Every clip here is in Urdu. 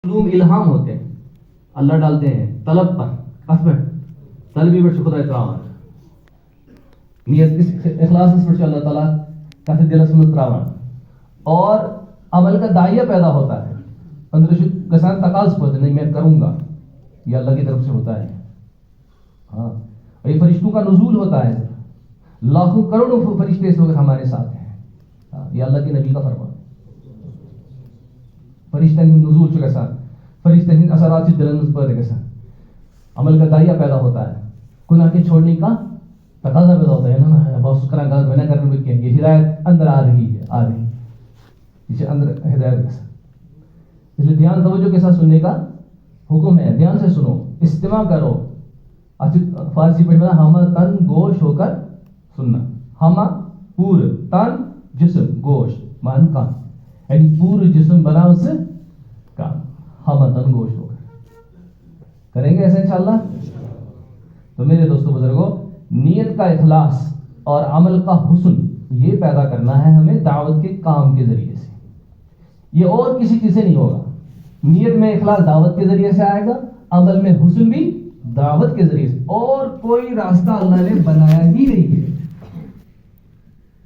علوم الہام ہوتے ہیں، اللہ ڈالتے ہیں طلب پر، افر طلبی پر خدا تراوان نیت اخلاص پر اللہ تعالیٰ کافی دل سمت تراوان اور عمل کا دائیہ پیدا ہوتا ہے اندر کسان تقاض پڑتے نہیں میں کروں گا، یہ اللہ کی طرف سے ہوتا ہے. ہاں یہ فرشتوں کا نزول ہوتا ہے، لاکھوں کروڑوں فرشتے اس وقت ہمارے ساتھ ہیں. یہ اللہ کے نبی کا فرمان. فرشتہ نزول چکا ساتھ فرشتہ اثرات سے دلن پر کے ساتھ عمل کا دائیہ پیدا ہوتا ہے، گناہ کے چھوڑنے کا تقاضا پیدا ہوتا ہے نا. بہت کرا غلط بنا کرنے کے یہ ہدایت اندر آ رہی ہے اسے اندر ہدایت کے ساتھ. اس لیے دھیان توجہ کے ساتھ سننے کا حکم ہے. دھیان سے سنو، استماع کرو. فارسی پڑھ میں ہما تن گوش ہو کر سننا. ہما پور تن جسم گوشت مان کان، یعنی پورا جسم بنا اس سے کام. ہما تن گوشت ہو کر کریں گے ایسے انشاءاللہ. تو میرے دوستو بزرگوں، نیت کا اخلاص اور عمل کا حسن یہ پیدا کرنا ہے ہمیں دعوت کے کام کے ذریعے سے. یہ اور کسی چیز سے نہیں ہوگا. نیت میں اخلاص دعوت کے ذریعے سے آئے گا، عمل میں حسن بھی دعوت کے ذریعے سے. اور کوئی راستہ اللہ نے بنایا ہی نہیں ہے.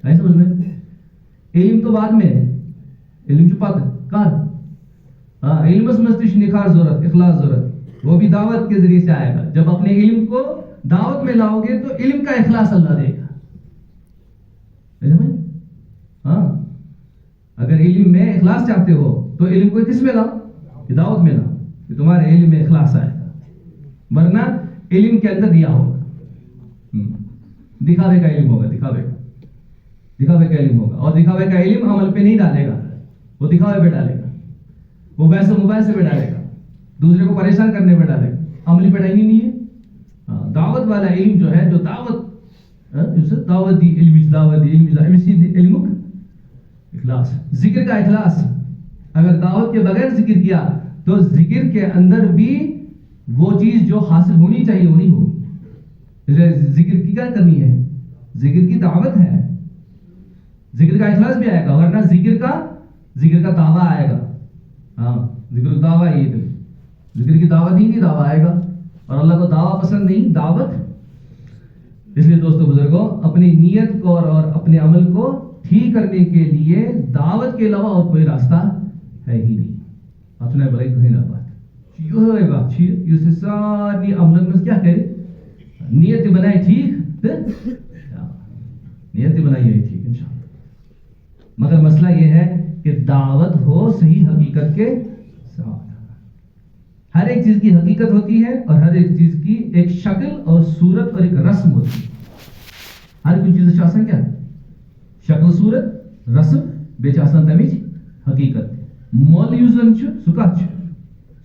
نہیں سمجھ میں؟ علم تو بعد میں ہے، علم چھپاتا کار. ہاں علم مستش نکھار ضرورت اخلاص ضرورت، وہ بھی دعوت کے ذریعے سے آئے گا. جب اپنے علم کو دعوت میں لاؤ گے تو علم کا اخلاص اللہ دے گا. ہاں اگر علم میں اخلاص چاہتے ہو تو علم کو کس میں لاؤ؟ دعوت میں لاؤ کہ تمہارے علم میں اخلاص آئے گا. ورنہ علم کے اندر دیا ہوگا، دکھاوے کا علم ہوگا. دکھاوے کا علم ہوگا، اور دکھاوے کا علم عمل پہ نہیں ڈالے گا، وہ دکھاوے پہ ڈالے گا، وہ ویسے مباحثے پہ ڈالے گا، دوسرے کو پریشان کرنے پہ ڈالے گا. عملی پہ ڈالنی نہیں ہے. دعوت والا علم جو ہے، جو دعوت دی علم اخلاص، ذکر کا اخلاص. اگر دعوت کے بغیر ذکر کیا تو ذکر کے اندر بھی وہ چیز جو حاصل ہونی چاہیے وہ نہیں ہوگی. ذکر کی کیا کرنی ہے؟ ذکر کی دعوت ہے، ذکر کا اخلاص بھی آئے گا. ورنہ ذکر کا دعویٰ آئے گا. ہاں ذکر دعویٰ، یہ ذکر کی دعوت ہی نہیں دعویٰ آئے گا، اور اللہ کو دعویٰ پسند نہیں، دعوت. اس لیے دوستو بزرگوں، اپنی نیت کو اور اپنے عمل کو ٹھیک کرنے کے لیے دعوت کے علاوہ اور کوئی راستہ ہے ہی نہیں. آپ سنائے بلائی کہیں نہ بات یہ بات یہ ساری عمل میں کیا کرے؟ نیت بنائے ٹھیک، نیت بنائی ہے ٹھیک انشاءاللہ. مگر مسئلہ یہ ہے کہ دعوت ہو صحیح حقیقت کے ساتھ. ہر ایک چیز کی حقیقت ہوتی ہے اور ہر ایک چیز کی ایک شکل اور صورت اور ایک رسم ہوتی ہے. ہر کوئی چیز آسان کیا ہے؟ شکل صورت رسم بیچ آسان تمیج حقیقت. مول یوزن سکاچ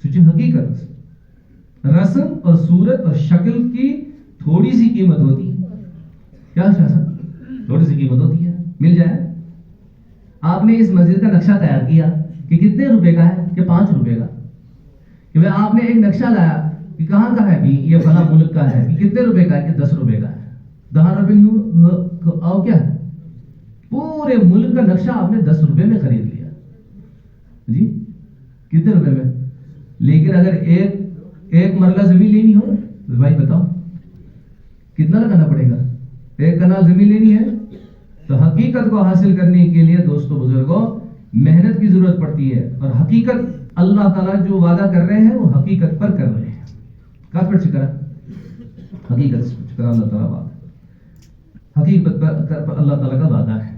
سچ حقیقت. رسم اور صورت اور شکل کی تھوڑی سی قیمت ہوتی ہے. کیا تھوڑی سی قیمت ہوتی ہے، مل جائے. آپ نے اس مسجد کا نقشہ تیار کیا کہ کتنے روپے کا ہے؟ کہ 5 روپے کا. کہ آپ نے ایک نقشہ لایا کہ کہاں کا ہے بھی، یہ فلاں ملک کا ہے، کہ کتنے روپے کا ہے؟ کہ 10 روپے کا ہے. 10 روپے آؤ کیا ہے؟ پورے ملک کا نقشہ آپ نے 10 روپے میں خرید لیا جی. کتنے روپے میں؟ لیکن اگر ایک مرلہ زمین لینی ہو تو بھائی بتاؤ کتنا لگانا پڑے گا؟ 1 کنال زمین لینی ہے تو حقیقت کو حاصل کرنے کے لیے دوستو بزرگوں محنت کی ضرورت پڑتی ہے. اور حقیقت اللہ تعالیٰ جو وعدہ کر رہے ہیں وہ حقیقت پر کر رہے ہیں. کہاں پر چکرا؟ حقیقت چکرا. اللہ تعالیٰ وعدہ حقیقت پر اللہ تعالیٰ کا وعدہ ہے.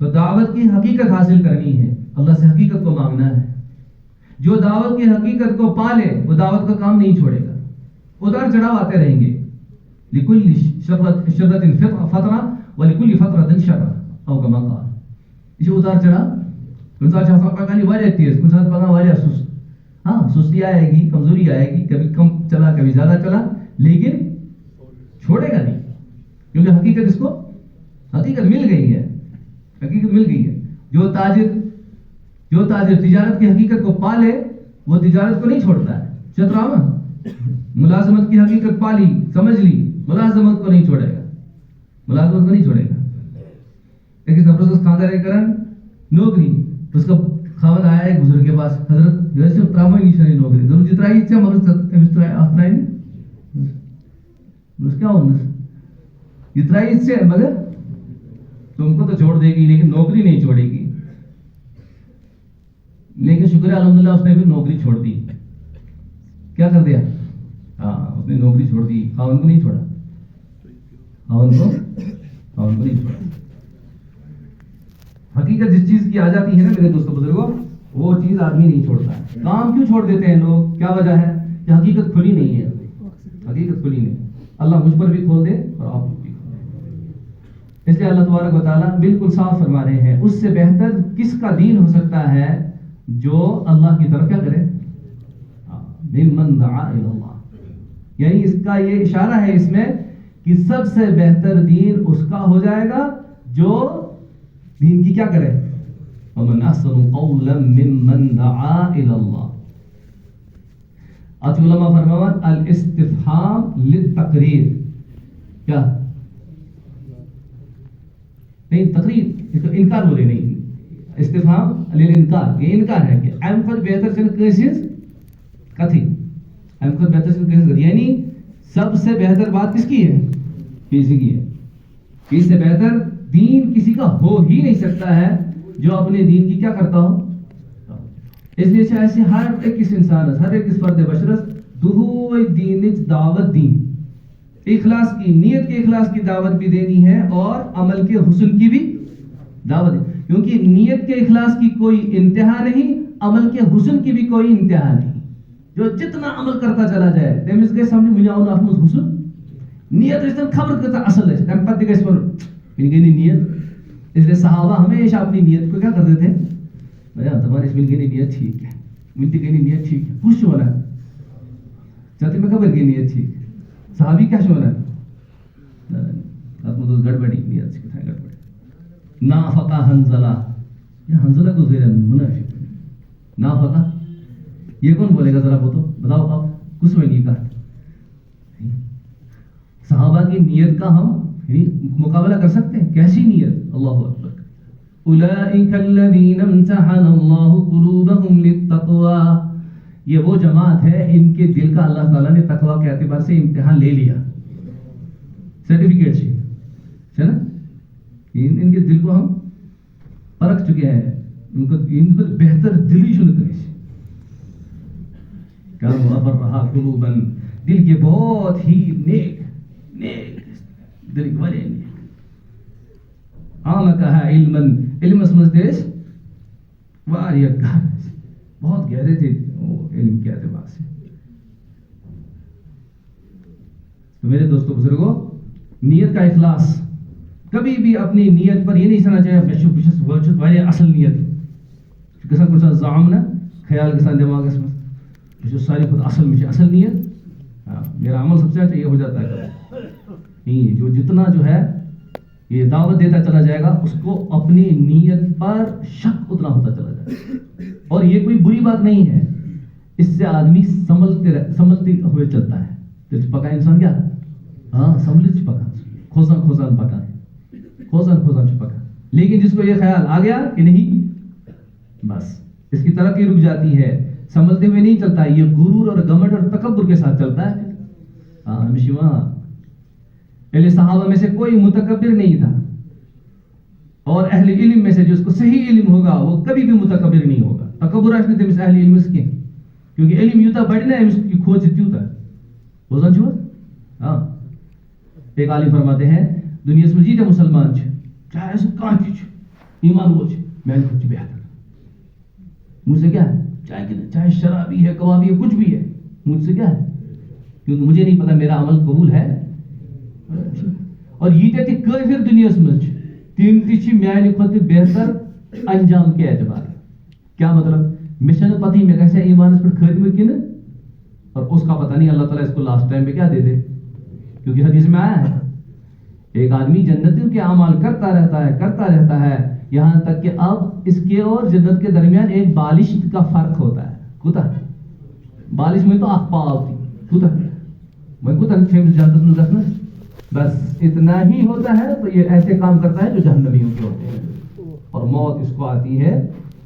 تو دعوت کی حقیقت حاصل کرنی ہے، اللہ سے حقیقت کو مانگنا ہے. جو دعوت کی حقیقت کو پالے وہ دعوت کا کام نہیں چھوڑے گا. اتار چڑھاؤ آتے رہیں گے. لکل شدت فترہ ولکل فترۃ شرہ او کما قال. یہ اتار چڑھا پکانی واریاہ تیز، کچھ ساتھ پکا واریاہ سست. ہاں سستی آئے گی، کمزوری آئے گی، کبھی کم چلا کبھی زیادہ چلا، لیکن چھوڑے گا نہیں. کیونکہ حقیقت اس کو حقیقت مل گئی ہے. حقیقت مل گئی ہے. جو تاجر تجارت کی حقیقت کو پالے وہ تجارت کو نہیں چھوڑتا ہے. چتراما ملازمت کی حقیقت پالی، سمجھ لی، ملازمت کو نہیں چھوڑے گا. ایک نوکری اس کا خاوند آیا ایک بزرگ کے پاس, حضرت ویسے تراما نشانی نوکری دونوں جتنا ہی سے مگر اترائی اس کیا ہوں جتنا ہی سے مگر تم کو تو چھوڑ دے گی لیکن نوکری نہیں چھوڑے گی. لیکن شکر الحمدللہ اس نے بھی نوکری چھوڑ دی. کیا کر دیا؟ ہاں اس نے نوکری چھوڑ دی, خاوند کو نہیں چھوڑا, خاوند کو نہیں چھوڑا. حقیقت جس چیز کی آ جاتی ہے نا میرے دوستوں بزرگوں, وہ چیز آدمی نہیں چھوڑتا. کام کیوں چھوڑ دیتے ہیں لوگ؟ کیا وجہ ہے؟ کہ حقیقت کھلی نہیں ہے. حقیقت کھلی نہیں. اللہ مجھ پر بھی کھول دے اور آپ بھی کھول دے. اس لیے اللہ تبارک و تعالیٰ بالکل صاف فرما رہے ہیں, اس سے بہتر کس کا دین ہو سکتا ہے جو اللہ کی طرف کیا کرے, ممن دعا الی اللہ. یعنی اس کا یہ اشارہ ہے اس میں کہ سب سے بہتر دین اس کا ہو جائے گا جو دین کی کیا کرے. ومن احسن قولا ممن دعا الی اللہ. آج علماء فرماوان الاستفهام للتقریر. کیا نہیں تقریر, اس کو انکار بولے نہیں, استفہام للانکار. یہ انکار ہے کہ ایم خود بہتر سے کیسز کتھی, ایم خود بہتر سے کیسز, یعنی سب سے بہتر بات کس کی ہے؟ کسی کی ہے. اس سے بہتر دین کسی کا ہو ہی نہیں سکتا ہے جو اپنے دین کی کیا کرتا ہو. اس لیے ایسے ہر ایک اس انسان ہر ایک اس فرد بشرس دہوئی دین دعوت دین, اخلاص کی, نیت کے اخلاص کی دعوت بھی دینی ہے اور عمل کے حسن کی بھی دعوت دینی. کیونکہ نیت کے اخلاص کی کوئی انتہا نہیں, عمل کے حسن کی بھی کوئی انتہا نہیں. جو جتنا عمل کرتا چلا جائے تمس گئی سمجھ مجھے آؤں ات مز حسن نیت رشتن خبر کرتا اصل ہے تم پتہ گئی مل گئی نیت. اس لیے صحابہ ہمیشہ اپنی نیت کو کیا کرتے تھے, تمہاری اس مل گئی نیت ٹھیک ہے, ملتی گئی نیت ٹھیک ہے, خوش ہونا چاہتے میں خبر گئی نیت ٹھیک ہے. صحابی کیا ہونا گڑبڑی نیت سے گڑبڑی. نافقہ حنزلہ, یہ حنزلہ کو زیر منافق. نافقہ یہ کون بولے گا ذرا بتاؤ آپ, کچھ میں نہیں کہا. صحابہ کی نیت کا ہم مقابلہ کر سکتے ہیں؟ کیسی نیت؟ اللہ اکبر. اولئک الذین امتحن اللہ قلوبہم للتقوی. یہ وہ جماعت ہے ان کے دل کا اللہ تعالیٰ نے تقوی کے اعتبار سے امتحان لے لیا, سرٹیفکیٹ سے نا. ان کے دل کو ہم پرکھ چکے ہیں, ان کو بہتر دلی شروع کرے کیا رہا قلوباً, دل کے بہت ہی نیک دل کے بڑے نیک. عامکہ علماً, علم سمجھتے اس واریت بہت گہرے تھے علم کے اعتبار سے. تو میرے دوستوں بزرگوں, نیت کا اخلاص, کبھی بھی اپنی نیت پر یہ نہیں سنا چاہیے میں اصل نیت گھن کچھ زعم نا خیال گھان دماغس میں ساری کھت اصل نیت, میرا عمل سب سے اچھا یہ ہو جاتا ہے. نہیں, جو جتنا جو ہے یہ دعوت دیتا چلا جائے گا اس کو اپنی نیت پر شک اتنا ہوتا چلا جائے گا. اور یہ کوئی بری بات نہیں ہے, اس سے آدمی سنبھلتے ہوئے چلتا ہے. دل پکا انسان کیا سنبھل پکا, کھوسان پکا, کھوسان پکا. لیکن جس کو یہ خیال آ گیا کہ نہیں بس اس کی ترقی رک جاتی ہے, سنبھلتے ہوئے نہیں چلتا, یہ غرور اور گمنڈ اور تکبر کے ساتھ چلتا ہے. اہل صحابہ میں سے کوئی متکبر نہیں تھا, اور اہل علم میں سے جو اس کو صحیح علم ہوگا وہ کبھی بھی متکبر نہیں ہوگا. تکبر اس نے اہل علم اس کے, کیونکہ علم یوتا بڑھنا ہے اس کی کھوج تیوتا بوزن چھو. ایک عالم فرماتے ہیں دنیا اس میں جیتے مسلمان چاہے ایسا کہاں کی ایمان وہ میں نے کچھ بہتر مجھ سے کیا ہے, چاہے شرابی ہے کبابی ہے کچھ بھی ہے, مجھ سے کیا ہے, کیونکہ مجھے نہیں پتا میرا عمل قبول ہے. اور یہ کہتے کافر دنیا میں تم تھی میانہ کھت بہتر انجام کے اعتبار. کیا مطلب, مشن پتہ میں گھس ایمانس پہ خاتمہ کن, اور اس کا پتہ نہیں اللہ تعالیٰ اس کو لاسٹ ٹائم پہ کیا دے دے. کیونکہ حدیث میں آیا ہے ایک آدمی جنتوں کے اعمال کرتا رہتا ہے یہاں تک کہ اب اس کے اور جنت کے درمیان ایک بالش کا فرق ہوتا ہے. کوتا بالش میں تو اخ پاو تھی کوتا میں کوتا جنت میں گھسنا بس اتنا ہی ہوتا ہے. تو یہ ایسے کام کرتا ہے جو جہنمیوں کے ہوتے ہیں, اور موت اس کو آتی ہے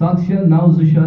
7692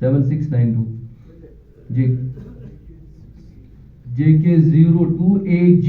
7692 JK02AG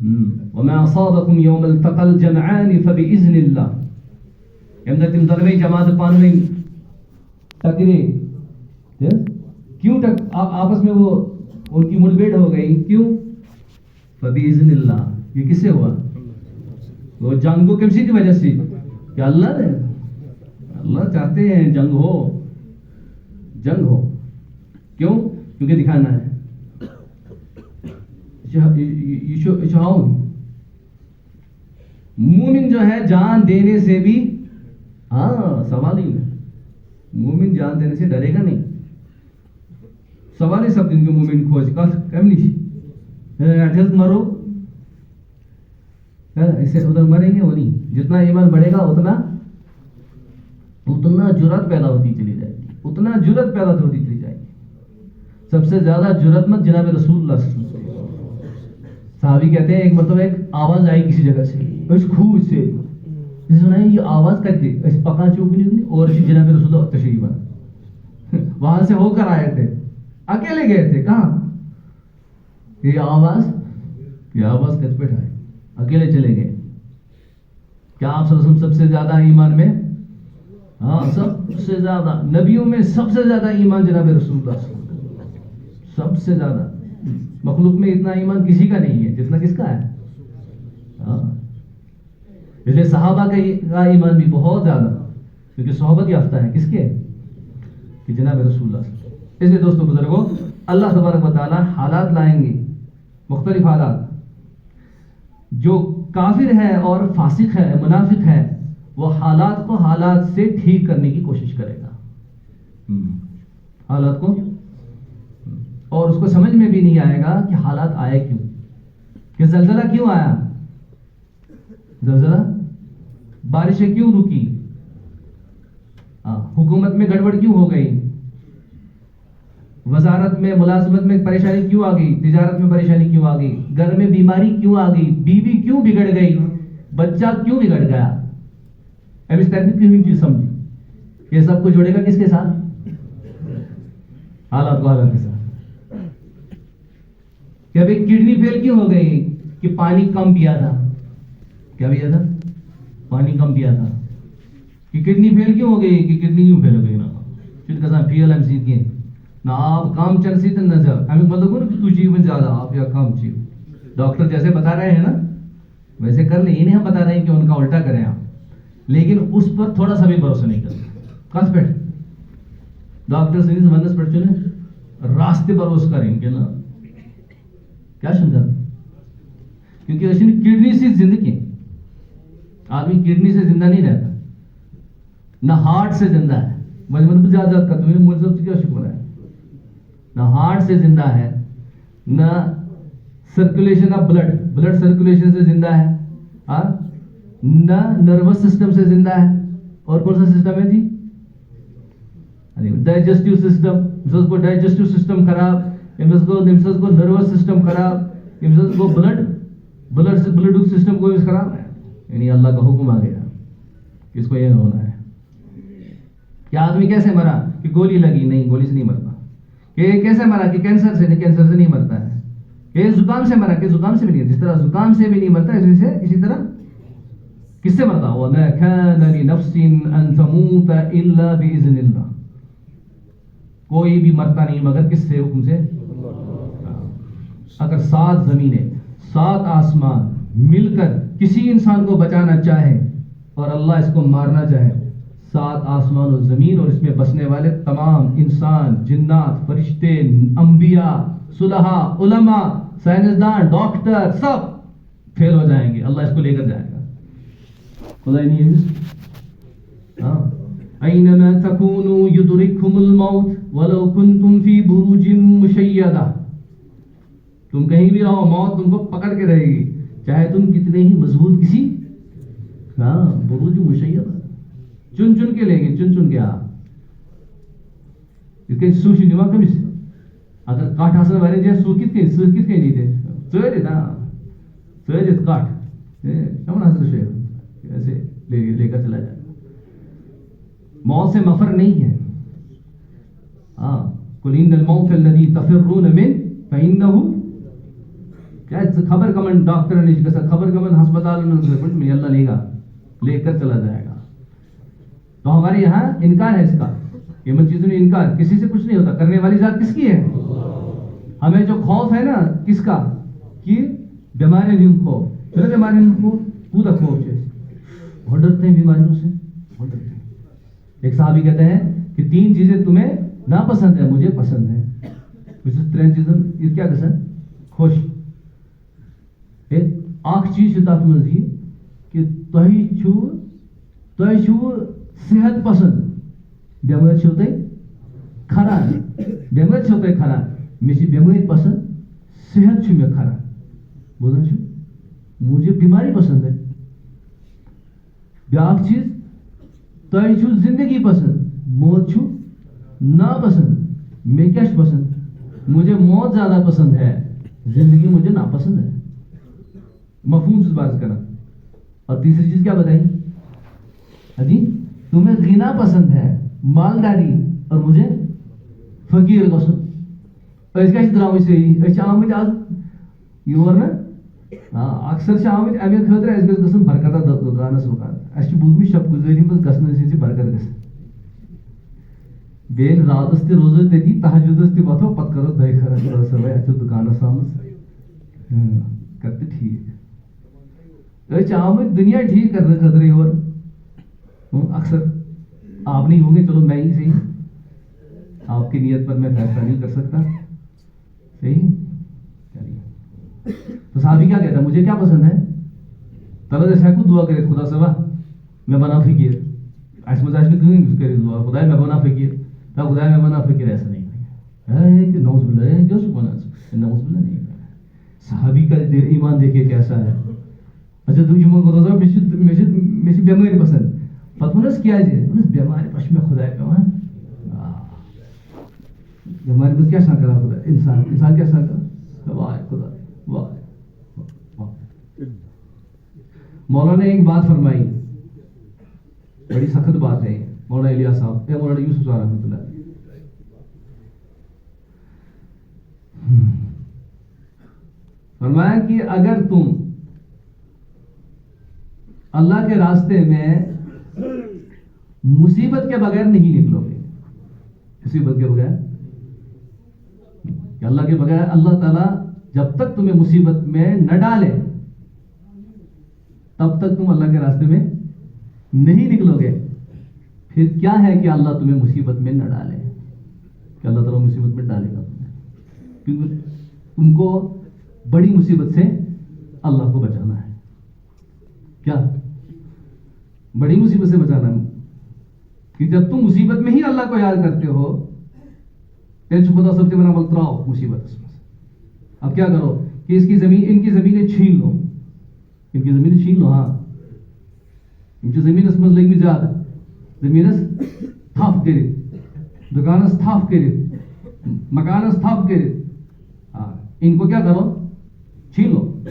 وما أصابكم يوم التقى الجمعان فبإذن الله. یمدہ تم دروی جماعت پانویں ٹکرے کیوں آپس میں وہ ان کی مڑبیڑ ہو گئی کیوں؟ فبإذن اللہ. یہ کس سے ہوا؟ وہ جنگ کو کسی کی وجہ سے کہ اللہ چاہتے ہیں جنگ ہو. کیوں؟ کیونکہ دکھانا ہے. مومن جو ہے جان دینے سے بھی سوال ہی نہیں. مومن جان دینے سے ڈرے گا نہیں. سوال ہی سب دن کے مومن کھوج کا کم نہیں جلد مرو ایسے ادھر مریں گے. وہ نہیں. جتنا ایمان بڑھے گا اتنا جرأت پیدا ہوتی چلی جائے گی. سب سے زیادہ جرأت مند جناب رسول اللہ صلی اللہ علیہ وسلم. صحابی کہتے ہیں ایک مرتبہ ایک آواز آئی کسی جگہ سے اس خوہ سے سنا ہے یہ آواز کرتے اس پکا چوک نہیں اور جناب رسول اللہ تشریف بنا وہاں سے ہو کر آئے تھے. اکیلے گئے تھے. کہاں یہ آواز کچھ پہ آئے. اکیلے چلے گئے. کیا آپ صلی اللہ علیہ وسلم سب سے زیادہ ایمان میں سب سے زیادہ نبیوں میں سب سے زیادہ ایمان جناب رسول اللہ سب سے زیادہ. مخلوق میں اتنا ایمان کسی کا نہیں ہے جتنا کس کا ہے. اس لیے صحابہ کا ایمان بھی بہت زیادہ کیونکہ صحبت یافتہ ہے کس کے کہ جناب رسول اللہ. اس لیے دوستو بزرگوں اللہ تبارک و تعالی حالات لائیں گے مختلف حالات. جو کافر ہے اور فاسق ہے منافق ہے وہ حالات کو حالات سے ٹھیک کرنے کی کوشش کرے گا. حالات کو اور اس کو سمجھ میں بھی نہیں آئے گا کہ حالات آئے کیوں. کہ زلزلہ کیوں آیا. زلزلہ بارشیں کیوں رکی. حکومت میں گڑبڑ کیوں ہو گئی. وزارت میں ملازمت میں پریشانی کیوں آ گئی. تجارت میں پریشانی کیوں آ گئی. گھر میں بیماری کیوں آ گئی. بیوی کیوں بگڑ گئی. بچہ کیوں بگڑ گیا. اب اس طرح کی چیز سمجھی. یہ سب کو جوڑے گا کس کے ساتھ. حالات کو حالات کے ساتھ. کہ ابھی کڈنی فیل کیوں ہو گئی کہ پانی کم پیا تھا. کیا پیا تھا. پانی کم پیا تھا. کہ کڈنی فیل کیوں ہو گئی کہ کڈنی کیوں فیل ہو گئی. نا فیل ہم سیکھیں نہ آپ کام چل سیتے نہ جا ہمیں مطلب تو جیون زیادہ آپ یا کام چیو. ڈاکٹر جیسے بتا رہے ہیں نا ویسے کر لیں. یہ نہیں ہم بتا رہے ہیں کہ ان کا الٹا کریں آپ لیکن اس پر تھوڑا سا بھی بھروسہ نہیں کرتے. کس پہ ڈاکٹر سے ونس پہ چلے راستے پر اس کریں گے نا کیا سمجھا. کیونکہ اس نے کڈنی سے زندگی آدمی کڈنی سے زندہ نہیں رہتا نہ ہارٹ سے زندہ ہے. مجموعہ زیادہ کرتے ہوئے مجھے کیا شکر ہے. نہ ہارٹ سے زندہ ہے نہ سرکولیشن آف بلڈ سرکولیشن سے زندہ ہے نہ نروس سسٹم سے زندہ ہے. اور کون سا سسٹم ہے جی ڈائجسٹیو سسٹم. کو ڈائجسٹیو سسٹم خراب کو نروس سسٹم خراب کو بلڈ سسٹم کو خراب ہے. یعنی اللہ کا حکم آ گیا کس کو یہ ہونا ہے. کیا آدمی کیسے مرا کہ گولی لگی. نہیں گولی سے نہیں مرتا. کہ کیسے مرا کہ کینسر سے نہیں مرتا ہے. کہ زکام سے مرا کہ زکام سے بھی نہیں. جس طرح زکام سے بھی نہیں مرتا اسی طرح کس سے مرتا. وَمَا كَانَ لِنَفْسٍ أَن تَمُوتَ إِلَّا بِإِذْنِ اللَّهِ. کوئی بھی مرتا نہیں مگر کس سے حکم سے. اگر 7 زمینیں 7 آسمان مل کر کسی انسان کو بچانا چاہے اور اللہ اس کو مارنا چاہے 7 آسمان و زمین اور اس میں بسنے والے تمام انسان جنات فرشتے انبیاء صلحاء علماء سائنسدان ڈاکٹر سب فیل ہو جائیں گے. اللہ اس کو لے کر جائے گا. خدا نہیں ہے. اینما تکونوا یدرککم الموت ولو کنتم فی بروج مشیدہ. تم کہیں بھی رہو موت تم کو پکڑ کے رہے گی چاہے تم کتنے ہی مضبوط کسی بروج مشیدہ چن کے لیں گے. چن کے سوشی نیوا کمیس اگر کاٹ حاصل والے جائے سو کت کے نہیں تھے کاٹ حاصل ایسے لے کر چلا جائے. موت سے مفر نہیں ہے. قل ان الموت الذي تفرون منه فانه کیا خبر کمن ڈاکٹر نہیں کیسا خبر کمن ہسپتال میں اللہ لے گا، لے کر چلا جائے گا. تو ہمارے یہاں انکار ہے اس کا، ان چیزوں میں انکار. کسی سے کچھ نہیں ہوتا، کرنے والی ذات کس کی ہے؟ ہمیں جو خوف ہے نا کس کا، کہ بیماری نہیں خوف، چلے بیماری نہیں خوف، پورا خوف ہے، بہت ڈرتے ہیں بیماریوں سے، بہت ڈرتے ہیں. ایک صحابی کہتے ہیں کہ 3 چیزیں تمہیں ناپسند ہے، مجھے پسند ہے. ترین چیزیں یہ کیا کسن خوش. ایک آخ چیز سے تات مز یہ کہ تہ چھو صحت پسند، بیمار چھو تہ کھران، بیمار چھو تہ کھران، میں چھ بیماری پسند، صحت چھو میں کھران. بوزن چھو مجھے بیماری پسند ہے. بیاکھ چیز تہ چھو زندگی پسند، موت چھو ناپسند. میں کیا پسند؟ مجھے موت زیادہ پسند ہے، زندگی مجھے ناپسند ہے. مفہوم سے بات کرنا. اور تیسری چیز کیا بتائی؟ جی تمہیں غنا پسند ہے، مالداری، اور مجھے فقیر گژھن. اس کا درام سے آمت آج یور نا اکثر آمت امے خاطر اس گژھِ گژھن برکت دکانس وکان. اس بوزمت شب گزاری مز گژھن سے برکت گژھن. بیل راتس تہ روزو تتی، تہجدس تہ وتھو، پتہ کرو دہی خراب صبح اتھ دکانس آمت کرتے ٹھیک. آمت دنیا ٹھیک کرنے خاطر یور. اکثر آپ نہیں ہوں گے، چلو میں ہی صحیح، آپ کی نیت پر میں فیصلہ نہیں کر سکتا. صحیح چلیے. تو صحابی کیا کہتا ہے؟ مجھے کیا پسند ہے؟ تلا جیسا کو دعا کرے خدا سوا میں بنا فقیر. ایسے مزاج میں کیوں کرے دعا خدا میں بنا فقیر، تب خدا میں بنا فقیر. ایسا نہیں ہے کہ نوز باللہ ہے، کیوں سو بنا نوز باللہ نہیں. صحابی کا ایمان دیکھے کیسا ہے. اچھا تم جمع کو تو میں بیماری پسند پتہ ونس کیا بیماری پش میں خدا پیوان. بیماری مز کیا کرا خدا انسان کیا کرا واہ خدا واہ. مولانا نے ایک بات فرمائی، بڑی سخت بات ہے. مولانا الیاس صاحب، مولانا یوسف صاحب رحمۃ اللہ. فرمایا کہ اگر تم اللہ کے راستے میں مصیبت کے بغیر نہیں نکلو گے، مصیبت کے بغیر کہ اللہ کے بغیر اللہ تعالیٰ جب تک تمہیں مصیبت میں نہ ڈالے تب تک تم اللہ کے راستے میں نہیں نکلو گے. پھر کیا ہے کہ اللہ تمہیں مصیبت میں نہ ڈالے، کہ اللہ تعالیٰ مصیبت میں ڈالے گا تمہیں، کیونکہ تم کو بڑی مصیبت سے اللہ کو بچانا ہے. کیا بڑی مصیبت سے بچانا ہے؟ کہ جب تم مصیبت میں ہی اللہ کو یاد کرتے ہو خدا سب سے بنا بلتراؤ مصیبت. اب کیا کرو کہ اس کی زمین، ان کی زمینیں چھین لو، ان کی زمینیں چھین لو. ہاں ان کی زمین اس میں لگی زیادہ، زمین تھپ کر دکانس تھپ کر مکانس تھپ کر. ہاں ان کو کیا کرو؟ چھین لو،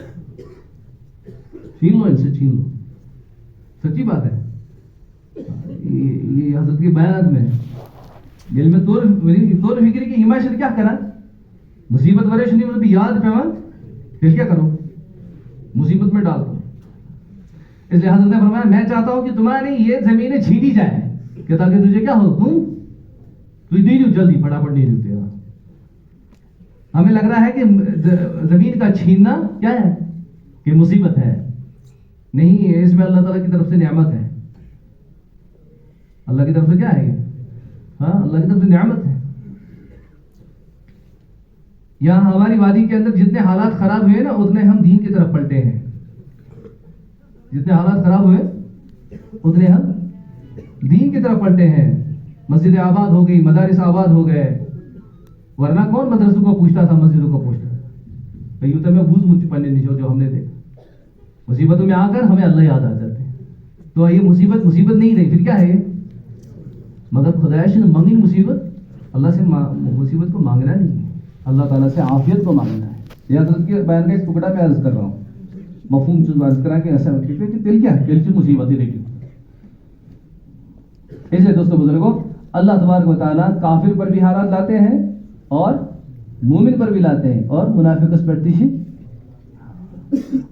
چھین لو، ان سے چھین لو. سچی بات ہے. یہ حضرت کے بیانات میں دل میں طور فکر کی حمایت کیا کرا مصیبت وریش نہیں یاد پیوان پھر کیا کرو؟ مصیبت میں ڈال دو. اس لیے حضرت نے فرمایا میں چاہتا ہوں کہ تمہاری یہ زمینیں چھینی جائے کہ تاکہ تجھے کیا ہو، تم نہیں جلدی پھٹافٹ نہیں دیتے. ہمیں لگ رہا ہے کہ زمین کا چھیننا کیا ہے کہ مصیبت ہے. نہیں، اس میں اللہ تعالیٰ کی طرف سے نعمت ہے. اللہ کی طرف سے کیا ہے؟ ہاں اللہ کی طرف سے نعمت ہے. یہاں ہماری وادی کے اندر جتنے حالات خراب ہوئے نا اتنے ہم دین کی طرف پلٹے ہیں. جتنے حالات خراب ہوئے اتنے ہم دین کی طرف پلٹے ہیں. مسجد آباد ہو گئی، مدارس آباد ہو گئے، ورنہ کون مدرسوں کو پوچھتا تھا، مسجدوں کو پوچھتا تھا. یوں تو میں بوجھ مجھ پڑھنے نہیں جو ہم نے دیکھا. مصیبتوں میں آ کر ہمیں اللہ یاد آ جاتے ہیں. تو یہ مصیبت نہیں رہی، پھر کیا ہے؟ مگر خدایش نے منگی مصیبت، اللہ سے مصیبت کو مانگنا نہیں ہے، اللہ تعالیٰ سے عافیت کو مانگنا ہے. یہ حضرت کے بیان کا ایک ٹکڑا میں عرض کر رہا ہوں. مفہوم چیز عرض کرا کہ ایسا کہ دل کیا ہے؟ دل سے مصیبت ہی نہیں. اس لیے دوستوں بزرگوں، اللہ تبارک و تعالیٰ کافر پر بھی حالات لاتے ہیں اور مومن پر بھی لاتے ہیں، اور منافق اس پرتیشی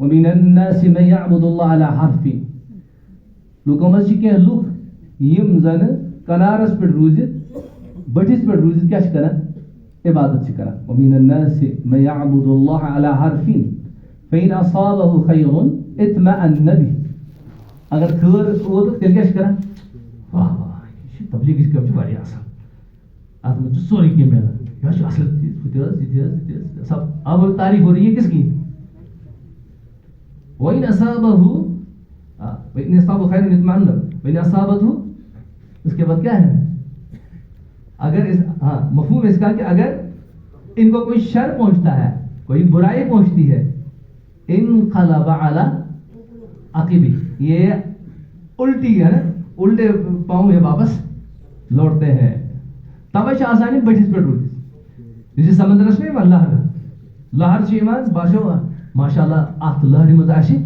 وَمِنَ النَّاسِ مَن يَعْبُدُ اللَّهَ عَلَى حَرْفٍ لوگوں میں سے کینٛہہ لُکھ یِم زن کنارس پٮ۪ٹھ روٗزِتھ بٔٹھِس پٮ۪ٹھ روٗزِتھ کیٛاہ چھِ کران؟ عبادت چھِ کران۔ وَمِنَ النَّاسِ مَن يَعْبُدُ اللَّهَ عَلَى حَرْفٍ فَإِنْ أَصَابَهُ خَيْرٌ اطْمَأَنَّ بِهِ اگر خٲر ووت تیٚلہِ کیٛاہ چھِ کران؟ واہ واہ تبلیغ کٲم چھِ واریاہ اصل، اتھ منٛز چھُ سورُے کینٛہہ مِلان، یہِ حظ چھُ اصل یہِ سب اب تعریف ہو رہی ہے کس کی؟ وَإِنْ أَصَابَهُ وَإِنْ أَصَابَهُ خَيْرٌ اطْمَأَنَّ وَإِنْ أَصَابَتْهُ اس کے بعد کیا ہے؟ اگر ہاں مفہوم اس کا کہ اگر ان کو کوئی شر پہنچتا ہے، کوئی برائی پہنچتی ہے، انقلب علی عقبہ، یہ الٹی ہے نا، الٹے پاؤں میں واپس لوٹتے ہیں، توے چھِ آسان یِم بٔٹھِس پٮ۪ٹھ روٗزِتھ، یُس یہِ سمندرس چھُ یِوان لہر چھِ یِوان باسیو ماشاء اللہ اتھ لہرِ منٛز آسہِ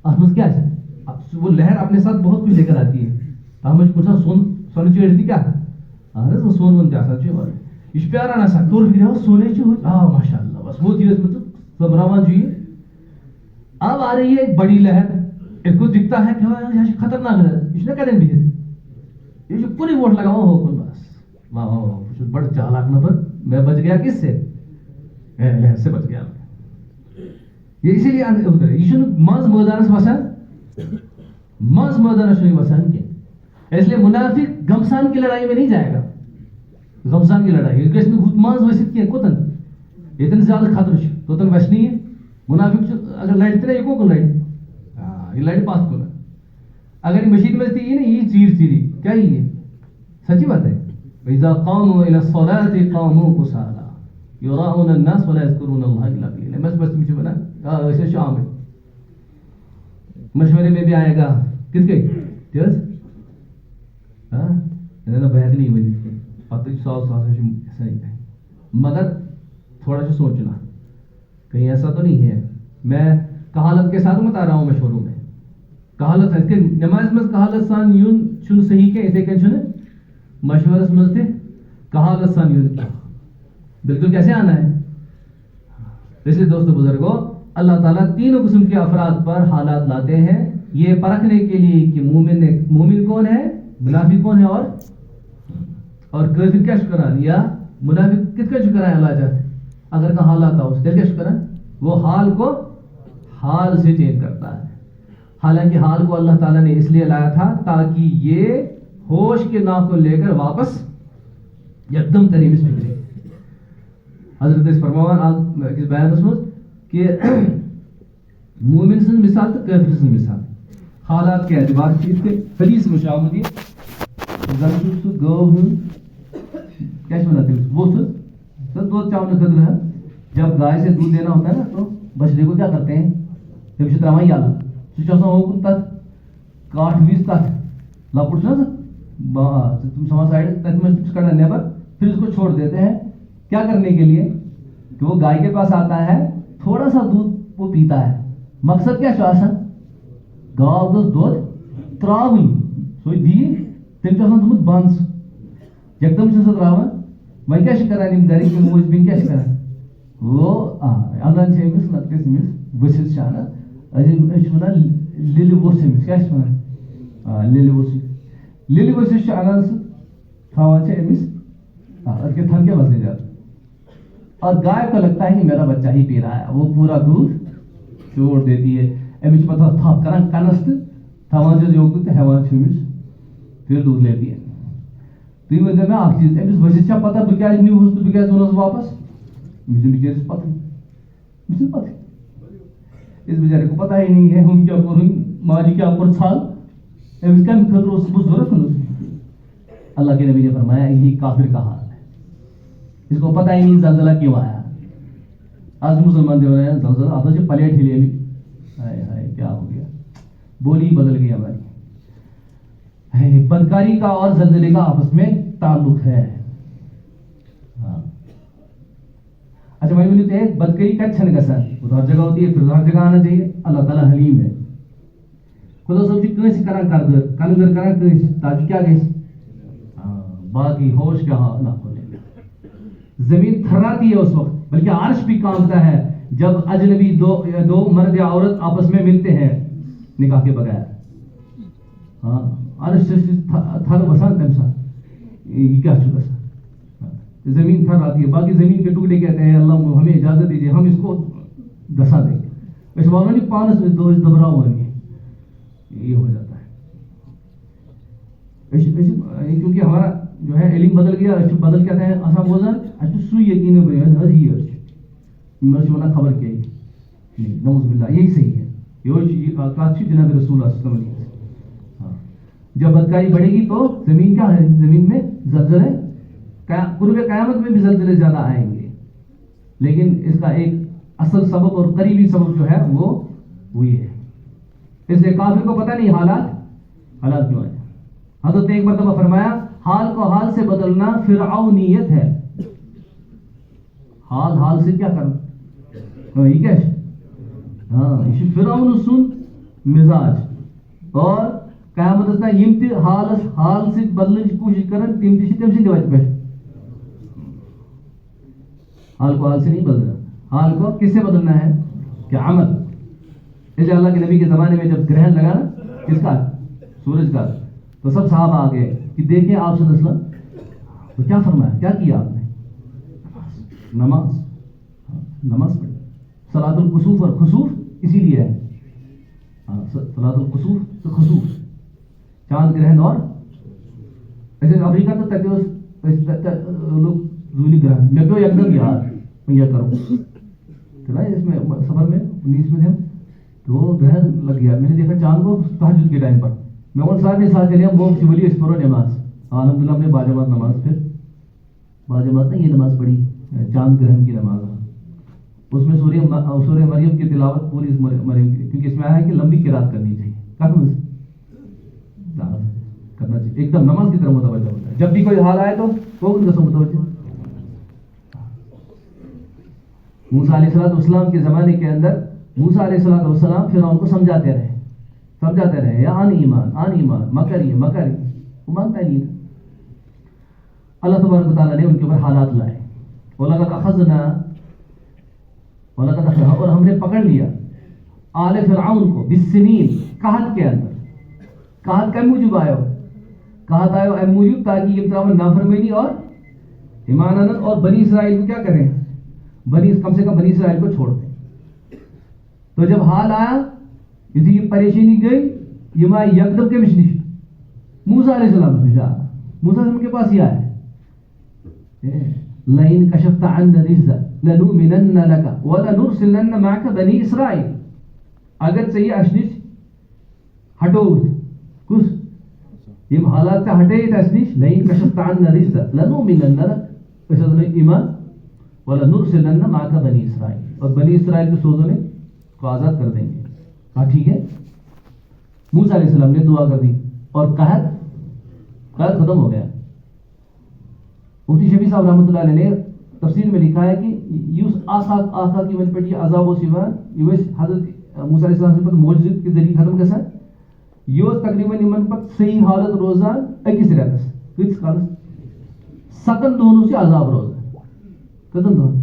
اتھ منٛز کیٛاہ چھِ وہ لہر اپنے ساتھ بہت کچھ لے کر آتی ہے، تتھ منٛز چھُ کُنہِ ساتہٕ سۄنہٕ چٲڑۍ تہِ کیٛاہ اہن حظ سون وون تہِ آسان چھُ یِوان، یہِ چھُ پیاران آسان توٚر پھِریو سونے چھُ ماشاء اللہ بس وہ چیز میں سبراوان چھُ یہِ اب آ رہی ہے ایک بڑی لہر، اس کو دکھتا ہے کہ یہ خطرناک ہے، یہ چھُنہ کتٮ۪ن بِہِتھ، یہ چھُ کُنُے ووٹ لگاوان ہوکُن بس واہ واہ واہ بہٕ چھُس بڑٕ چالاک نفر، میں بچ گیا کس سے؟ لہر سے بچ گیا یہ اسی لیے یہ چھُنہٕ منٛز مٲدانس وسان، منٛز مٲدانس چھُنہٕ یہِ وسان کینٛہہ، اس لیے منافق گھمسان کی لڑائی میں نہیں جائے گا، گھمسان کی لڑائی یہ گژھِ نہٕ ہُتھ منٛز ؤسِتھ کینٛہہ، کوٚتن ییٚتٮ۪ن زیادٕ خطرٕ چھُ توٚتن وسہِ نہٕ یہِ، منافق چھُ اگر لڑِ تہِ نہ یہِ کوٚکُن لڑِ، یہ لڑ پتھ کن، اگر یہ مسجد میں تھی نا یہ چیر چیری کیا ہی ہے، سچی بات ہے، وَإِذَا قَامُوا إِلَى الصَّلَاةِ قَامُوا كُسَالَىٰ يُرَاءُونَ النَّاسَ وَلَا يَذْكُرُونَ اللَّهَ إِلَّا قَلِيلًا، بس تم بنا ایسے شام ہے مشورے میں بھی آئے گا کت گئی تیز ہاں بیگ نہیں ورنہ پتہ سال مگر تھوڑا سا سوچنا کہیں ایسا تو نہیں ہے، میں کہالت کے ساتھ بتا رہا ہوں مشوروں میں، کہالت ہے کہ نماز میں کہالت سان یون چھن صحیح کہ ایسے کہ چھن مشورس میں تھے کہالت سان یون بالکل کیسے آنا ہے۔ اس لیے دوستو بزرگوں اللہ تعالیٰ تینوں قسم کے افراد پر حالات لاتے ہیں یہ پرکھنے کے لیے کہ مومن کون ہے، منافق کون ہے اور کافر کیا شکران یا منافق کس کا شکران اللہ جاتے، اگر کا حالات آؤ دل کیا شکران وہ حال کو حال سے چینج کرتا ہے، حالانکہ حال کو اللہ تعالیٰ نے اس لیے لایا تھا تاکہ یہ ہوش کے ناک کو لے کر واپس یکدم تریم اس فکرے۔ حضرت اس فرمان کس بیان اس میں کہ مومن سن مثال تو کافر سن مثال حالات کے اعتبار سے اس کے حدیث میں شامل ہے زن سو گو ہوں کیا بناتے ہیں وہ سن دودھ چاول خطرہ ہے، جب گائے سے دودھ دینا ہوتا ہے نا تو بچڑے کو کیا کرتے ہیں جب سے ترائی آلہ سوچا ہو کن تک کاٹ ویس تک لپٹ نا تم سما سائڈ تک میں کرنا نیبر پھر اس کو چھوڑ دیتے ہیں کیا کرنے کے لیے کہ وہ گائے کے پاس آتا ہے تھوڑا سا دودھ وہ پیتا ہے، مقصد کیا آسان گاو گوس دودھ تراوی سو دی تم تھومت بند یکدم سے تراوان وی کیا کران گھرک موج بین کیا کران وہ انان سے امس لکٹس امس ورسس چانا ونان لل وس امس کیا ونان لل ورسس انان سے امس کے تھن کے وزن جاتا اور گائے کو لگتا ہے کہ میرا بچہ ہی پی رہا ہے، وہ پورا دودھ چھوڑ دیتی ہے. امس پتہ تھپ کران کنس تو تھوان چھس یوکن تو ہیوان امس پھر دودھ لیتی ہے. تھی ورنو میں اخ چیز امس ورسس چھا پتہ بہ کیاز نیوہس تو بہ کیاز اونس واپس، امس بچارس پتہ امس پتہ اس بیچارے کو پتہ ہی نہیں ہے ہم کیا کروں ماجی کیا کر ژھل امس کم خطر اس ضرورت نہیں. اللہ کے نبی نے فرمایا یہی کافر کا حال ہے، اس کو پتہ ہی نہیں زلزلہ کیوں آیا. آج مسلمان جو ہے زلزلہ آپ سے پلیٹ ہلی ابھی، ہائے ہائے کیا ہو گیا، بولی بدل گئی ہماری. بدکاری کا اور زلزلے کا آپس میں تعلق ہے. اچھا بھائی بولتے ہیں بدکاری کا چھن گسان وہ ہر جگہ ہوتی ہے، پھر ہر جگہ آنا چاہیے. اللہ تعالیٰ حلیم ہے. خدا صاحب جی کنس کران کردر کنگر کران کنس تاکہ کیا گیس باقی ہوش کیا نہ کھولے. زمین تھراتی ہے اس وقت، بلکہ عرش بھی کانپتا ہے جب اجنبی دو مرد یا عورت آپس میں ملتے ہیں نکاح کے بغیر. ہاں عرش تھر بسان تم ساتھ یہ کیا چکا سا زمین تھر آتی ہے. باقی زمین کے ٹکڑے کہتے ہیں اللہ ہمیں اجازت دیجیے ہم اس کو دسا دیں گے. اس والوں نے پانس میں دوش دبراؤ نہیں یہ ہو جاتا ہے. کیونکہ ہمارا جو ہے علم بدل گیا، بدل کہتے ہیں اصا بوزان اچھا سو یقین حضی ونان خبر کیا نہیں نعوذ باللہ یہی صحیح ہے. یہ بات جناب رسول اللہ صلی اللہ علیہ وسلم. جب بدکاری بڑھے گی تو زمین کیا ہے، زمین میں زلزلے قرب قیامت میں بھی زلزلے زیادہ آئیں گے. لیکن اس کا ایک اصل سبب اور قریبی سبب جو ہے وہ وہی ہے. اس لیے کافر کو پتہ نہیں حالات کیوں ہیں. حضرت نے ایک مرتبہ فرمایا حال کو حال سے بدلنا فرعونیت ہے. حال سے کیا کرنا یہ کیا ہے، ہاں یہ فرعون سن مزاج. اور قیامت یم تہ حال سے بدلنے کی کوشش کرن تم تم سند وتہ پہ. حال کو حال سے نہیں بدلنا، حال کو کس سے بدلنا ہے کہ عمل. اس لیے اللہ کے نبی کے زمانے میں جب گرہن لگا نا کس کا سورج کا تو سب صحابہ آ گئے کہ دیکھیں آپ صلی اللہ علیہ وسلم تو کیا فرمایا، کیا کیا آپ نے؟ نماز پڑھی. صلاۃ الکسوف اور خسوف اسی لیے ہے. صلاۃ الکسوف تو خسوف چاند گرہن اور ایسے افریقہ تو لوگ زولی گرہن میں کیوں ایک دم یاد میں یہ کروں اس میں سفر میں 19 میں تھے تو گرہن لگ گیا. میں نے دیکھا چاند کو تہجد کے ٹائم پر میں ان سارے ساتھ چلے وہ بولی اس پر نماز الحمدللہ ہم نے باجماعت نماز پھر باجماعت نے یہ نماز پڑھی چاند گرہن کی نماز. اس میں سورہ مریم کی تلاوت پوری مریم کی، کیونکہ اس میں آیا ہے کہ لمبی قرات کرنی چاہیے کرنا چاہیے ایک دم نماز کی طرح متوجہ ہوتا ہے. جب بھی کوئی حال آئے تو ان کا متوجہ. موسیٰ علیہ السلام کے زمانے کے اندر موسیٰ علیہ السلام فرعون کو سمجھاتے رہے یا آن ایمان مکری وہ مانتا نہیں تھا. اللہ تبارک و تعالیٰ نے ان کے اوپر حالات لائے. اور ہم نے پکڑ لیا آل فرعون کو بالسنین قحط کے اندر. قحط کا موجب آیا اے موجب تاکہ یہ طرح نافرمانی اور ایمان آنند اور بنی اسرائیل کو کیا کریں، کم سے کم بنی اسرائیل کو چھوڑ دیں. تو جب حال آیا یہ پریشانی گئی یہ آئی یکدم کے مش نش موسیٰ علیہ السلام موسیٰ کے پاس یہ آیا لئن کشفت عنا الرجز لنؤمنن لك ولنرسلن معك بنی اسرائیل. اگر چاہیے اشنش ہٹو کس یہ حالات کا ہٹے اشنش لئن کشفت عنا الرجز لنؤمنن لك اس نے ایمان ولنرسلن معك بنی اسرائیل اور بنی اسرائیل کے سوزوں نے کو آزاد کر دیں گے. کہا ٹھیک ہے. موسیٰ علیہ السلام نے دعا کر دی اور قحط ختم ہو گیا. مفتی شفیع صاحب رحمۃ اللہ علیہ نے تفسیر میں لکھا ہے کہ یوس آسا کی وجہ پر یہ عذاب و سیوان یہ حضرت موسیٰ علیہ السلام سے پر معجزت کے ذریعے ختم گژھان. یہ تقریباً یمن پر صحیح حالت روزان اکس رٮ۪تس کۭتِس کالس 7 دۄہن اوس یہِ عذاب روزان. کٔژن دۄہن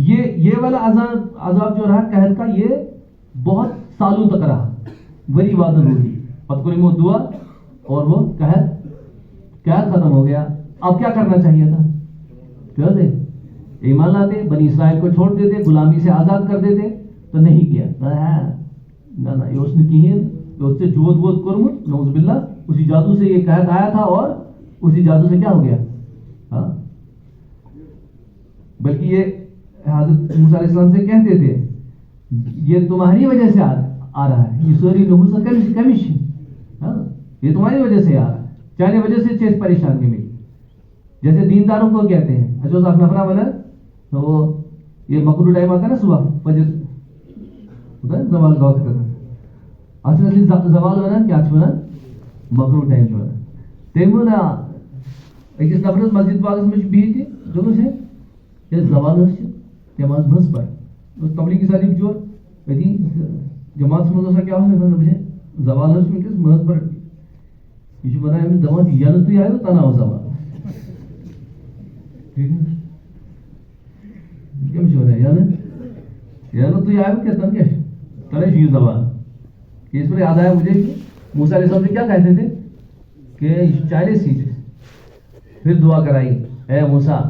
یہ والا عذاب جو رہا قحط کا یہ بہت سالوں تک رہا، وری وادن ہوئی پت کو وہ دعا اور وہ قحط ختم ہو گیا. اب کیا کرنا چاہیے تھا؟ کیا دے ایمان لاتے، بنی اسرائیل کو چھوڑ دیتے، غلامی سے آزاد کر دیتے، تو نہیں کیا. نہ یہ اس نے کہیں اس سے جود کرمت نعوذ باللہ، اسی جادو سے یہ قحط آیا تھا اور اسی جادو سے کیا ہو گیا. ہاں بلکہ یہ حضرت موسیٰ علیہ السلام سے کہتے تھے یہ تمہاری وجہ سے آ رہا ہے، یہ سوری نحوس کمش، یہ تمہاری وجہ سے آ رہا ہے، چاہنے وجہ سے چیز پریشانی میں. جیسے دینداروں کو کہتے ہیں اچھا صاحب نفرہ بنا تو وہ یہ مکرو ٹائم آتا ہے نا صبح فجر ہوتا ہے زوال کا وقت کرتا ہے، اصلی زوال بنا کیا بنا مکرو ٹائم بنا تیمو نا اکس نفرس مسجد باغس میں بہت دوس ہے یہ زوال نماز مز پڑ تبلیغی ساتھی بچور اتنی جماعت مزہ کیا بچے زوال ونکس مز پڑ یہ بنا دپان ین تھی آئے تناو زوال کم ین تھی آئے کیا تن کیا تنے یہ زوال. اس پر یاد آیا مجھے کہ موسیٰ علیہ السلام سے کیا کہتے تھے کہ 40 سیٹ پھر دعا کرائی اے موسیٰ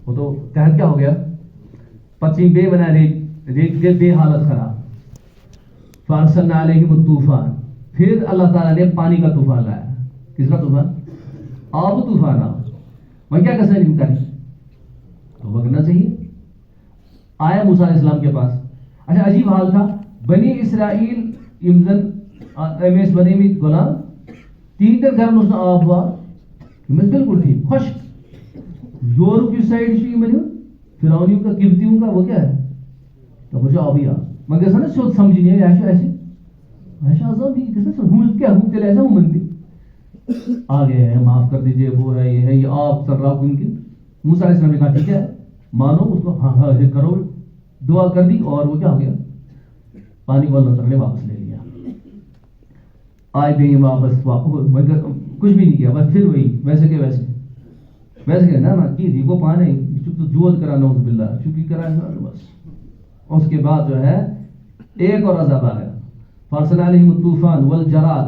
وہ تو قحط کیا ہو گیا پچیم بے بنا ریت کے بے حالت خراب. فارسلنا علیہم الطوفان، پھر اللہ تعالیٰ نے پانی کا طوفان لایا. کس کا طوفان؟ آب طوفان. وہ کیا کسر کری تو وگنا چاہیے. آیا موسیٰ علیہ السلام کے پاس. اچھا عجیب حال تھا بنی اسرائیل امیس بنے میں غلام 3 دن گرم اس آب ہوا بالکل ٹھیک خوش. یورپ کی سائڈ سے بنی فرعونیوں کا قبطیوں کا وہ کیا ہے تو مجھے آبی آ مگر سنا سوچ سمجھ نہیں ہے ایسے ایسا عذاب بھی کس نے ہم کیا ہوں تیرے ایسا ہوں من بھی آ گئے ہیں معاف کر دیجئے وہ ہے یہ ہے یہ آپ سر رہا ان کی. موسیٰ علیہ السلام نے کہا ٹھیک ہے مانو اس کو ہاں ایسے کرو دعا کر دی اور وہ کیا ہو گیا پانی کو اللہ تعالیٰ نے واپس لے لیا. آئے بھی واپس کچھ بھی نہیں کیا بس پھر وہی ویسے کہ ویسے نہ کی تھی وہ پانے جوت کرا نعوذ باللہ چکی کرا بس. اس کے بعد جو ہے ایک اور عذاب آ گیا. فارسلنا علیہم الطوفان والجراد،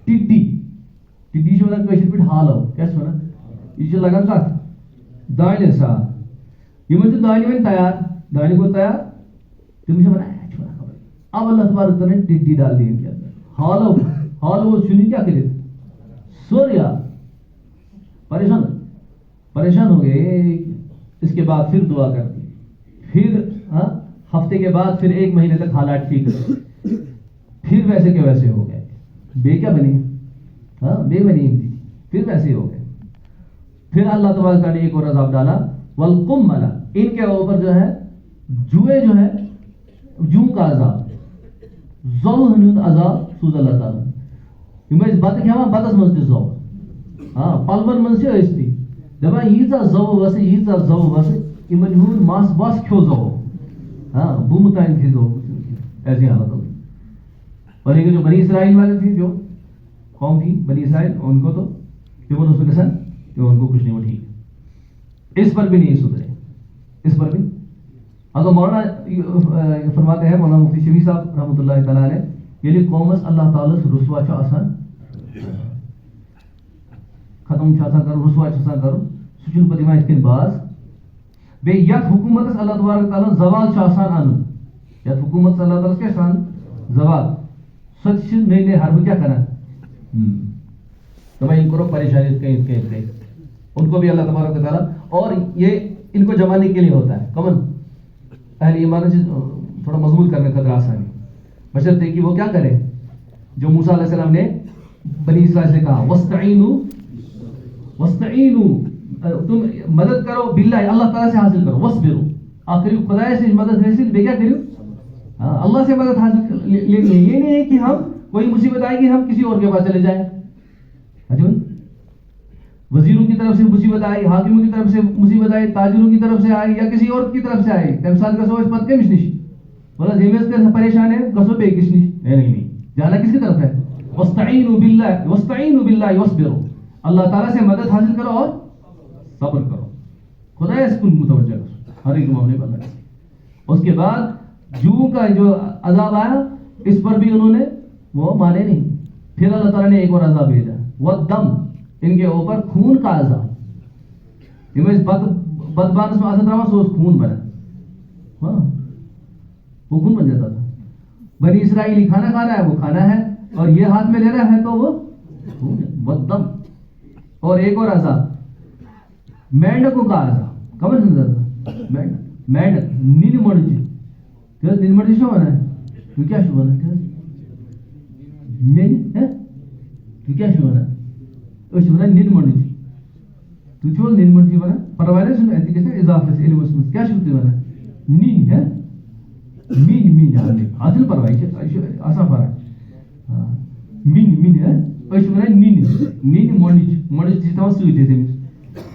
ٹڈی سے ونان کشیر پہ حالو کیا ونان یہ لگان کت دانہ ساتھ یہ دانہ ون تیار دانہ گو تیار تم ونان خبر اب اللہ تبارک تعالیٰ نے ٹڈی ڈال دی ان کے اندر. حالو چنی کیا کرے سوریا پریشان ہو گئے. اس کے بعد پھر دعا کر دی، پھر ہفتے کے بعد پھر 1 مہینے تک حالات ٹھیک رہے، پھر ویسے کے ویسے ہو گئے. بے کیا بنی بے بنی تھی پھر ویسے ہو گئے. پھر اللہ تبارک تعالیٰ نے ایک اور عذاب ڈالا والقمل، ان کے اوپر جو ہے جوئے جو ہے جو کا عذاب زو ہنود عذاب سوز اللہ تعالیٰ یہ بات کیا بتس مز تہ زو پلون من سے ٲسۍ تھی دپان ییٖژاہ زو وسہِ یِمن ہُنٛد مس بس کھیو زو بوم تان تھی زو ایسی حالت ہوگی. اور یہ جو بنی اسرائیل والے تھے جو قوم تھی بنی اسرائیل ان کو تو تمن اس میں کسن ان کو کچھ نہیں وہ ٹھیک اس پر بھی نہیں سدھرے. اس پر بھی اگر مولانا فرماتے ہیں مولانا مفتی شفیع صاحب رحمۃ اللہ تعالیٰ علیہ یعنی قومس اللہ تعالیٰ رسوا آسان ختم کرو رسوا کرو سہ پتہ یوان اتھ باز بیٚیہِ یتھ حکومتس اللہ تبارک تعالیٰ زوال آسان انُن یتھ حکومتس اللہ تعالیٰ کیا آسان زوال سۄ تہِ چھِ نٔے حربہٕ کیا کران دپان ان کرو پریشانی کہیں ان کو بھی اللہ تبارک تعالیٰ اور یہ ان کو جمانے کے لیے ہوتا ہے کمن اہل ایمان سے تھوڑا مضبوط کرنے کا آسانی بشرطے کہ وہ کیا کرے جو موسیٰ علیہ السلام نے بنی اسرائیل سے کہا وَاسْتَعِينُوا تم مدد کرو باللہ اللہ تعالیٰ سے حاصل کرو وَاسْبِرُوا آخری خدا سے مدد حاصل بے کیا کرو اللہ سے مدد حاصل لینی ہے. یہ نہیں ہے کہ ہم کوئی مصیبت آئے گی ہم کسی اور کے پاس چلے جائیں. وزیروں کی طرف سے مصیبت آئی حاکموں کی طرف سے مصیبت آئی تاجروں کی طرف سے آئی یا کسی اور کی طرف سے آئی تم ساتھ گھو اس پتہ کمس نش بولا زمیس کر پریشان ہے گھو بے کس نش نہیں جانا کس کی طرف ہے وَاسْتَعِينُوا بِاللَّهِ وَاسْبِرُوا اللہ تعالیٰ سے مدد حاصل کرو اور صبر کرو. خدا اس کو متوجہ ہر ایک معاملے پر اس کے بعد جوں کا جو عذاب آیا اس پر بھی انہوں نے وہ مانے نہیں. پھر اللہ تعالیٰ نے ایک اور عذاب بھیجا, وہ دم, ان کے اوپر خون کا عذاب. بدبانس میں آسد رہا سو خون بنا, ہاں وہ خون بن جاتا تھا. بنی اسرائیلی کھانا کھا رہا ہے وہ کھانا ہے, اور یہ ہاتھ میں لے رہا ہے تو وہ دم. اور ایک اور عذاب مینڈکوں کا عذاب. کمر سمجھا تھا مینڈک نیل مرجی کیا نیل مرجی شو بنا ہے تو کیا شو بنا ہے تو کیا شو بنا ہے شو بنا نیل مرجی تو چھو نیل مرجی بنا پروائرے سن ایتی کیسے اضافہ سے علم اسمت کیا شو تی بنا نین ہے مین حاصل پروائی آسان پارا مین ہے شو بنا نین مرجی چیز تمام سوئی تھے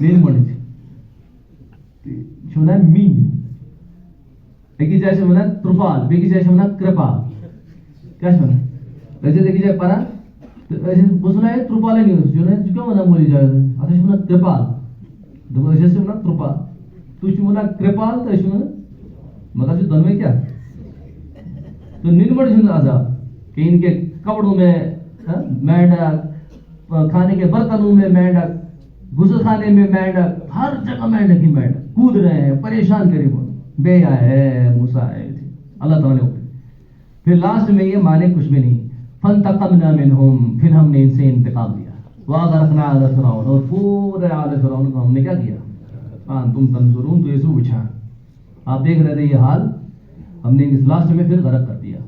نیل مرجی شو بنا مین. ایک جائے سے بنا ترپال, بیکی جائے سے بنا کرپال. کیا شو بنا ایسے دیکھی جائے پارا ایسے بسنا ہے ترپال ہے نہیں جو ہے کیوں بنا مولی جائے آتا شو بنا کرپال دو ایسے سے بنا ترپال تو شو بنا کرپال تو شو بنا مطلب جو دنوے کیا تو نیلمڑ جن عذاب کہ ان کے کپڑوں میں مینڈک, کھانے کے برتنوں میں مینڈک, غسل خانے میں مینڈک, ہر جگہ مینڈک ہی مینڈک کود رہے ہیں, پریشان کرے وہ بے ہے موسیٰ ہے اللہ تعالیٰ نے. پھر لاسٹ میں یہ مانے کچھ بھی نہیں. فانتقمنا منہم, پھر ہم نے ان سے انتقام لیا. واغرقنا آل فرعون, اور پورے آل فرعون کو ہم نے کیا کیا انتم تنظرون, تو یسوع بچھا آپ دیکھ رہے تھے یہ حال, ہم نے اس لاسٹ میں پھر غرق کر دیا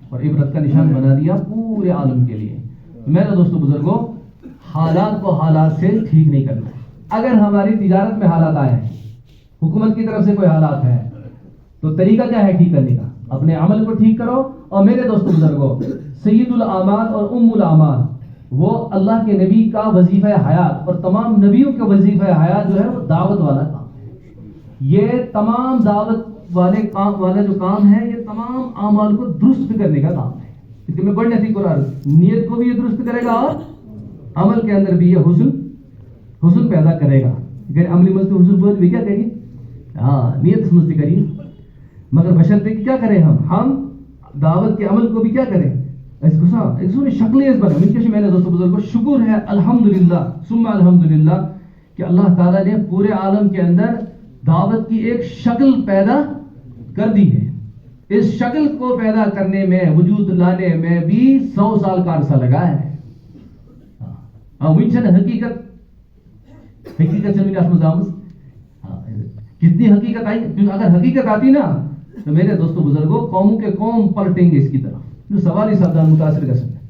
اور عبرت کا نشان بنا دیا پورے عالم کے لیے. میرے دوستو بزرگوں, حالات کو حالات سے ٹھیک نہیں کرنا. اگر ہماری تجارت میں حالات آئے ہیں, حکومت کی طرف سے کوئی حالات ہے, تو طریقہ کیا ہے ٹھیک کرنے کا؟ اپنے عمل کو ٹھیک کرو. اور میرے دوستو بزرگوں, سید الاعمال اور ام الاعمال وہ اللہ کے نبی کا وظیفہ حیات, اور تمام نبیوں کے وظیفہ حیات جو ہے وہ دعوت والا کام ہے. یہ تمام دعوت والے کام والا جو کام ہے یہ تمام اعمال کو درست کرنے کا کام ہے. اس کے میں گوڑنیتی قرآن نیت کو بھی یہ درست کرے گا اور عمل کے اندر بھی یہ حسن پیدا کرے گا. اگر عملی مزد حسن بول بھی کیا کریں, ہاں نیت سمجھتے کریے, مگر بشرطے کہ کیا کریں ہم دعوت کے عمل کو بھی کیا کریں ایک سونے شکلیں اس بنا. میں نے دوستو بزرگوں شکر ہے الحمدللہ ثم الحمدللہ کہ اللہ تعالیٰ نے پورے عالم کے اندر دعوت کی ایک شکل پیدا کر دی ہے. اس شکل کو پیدا کرنے میں, وجود لانے میں بھی 100 سال کا عرصہ لگا ہے. حقیقت سے کتنی حقیقت آئی, کیونکہ اگر حقیقت آتی نا تو میرے دوستو بزرگوں قوموں کے قوم پلٹیں گے اس کی طرف. جو سوال ہی سبدان متاثر کر سکتے ہیں.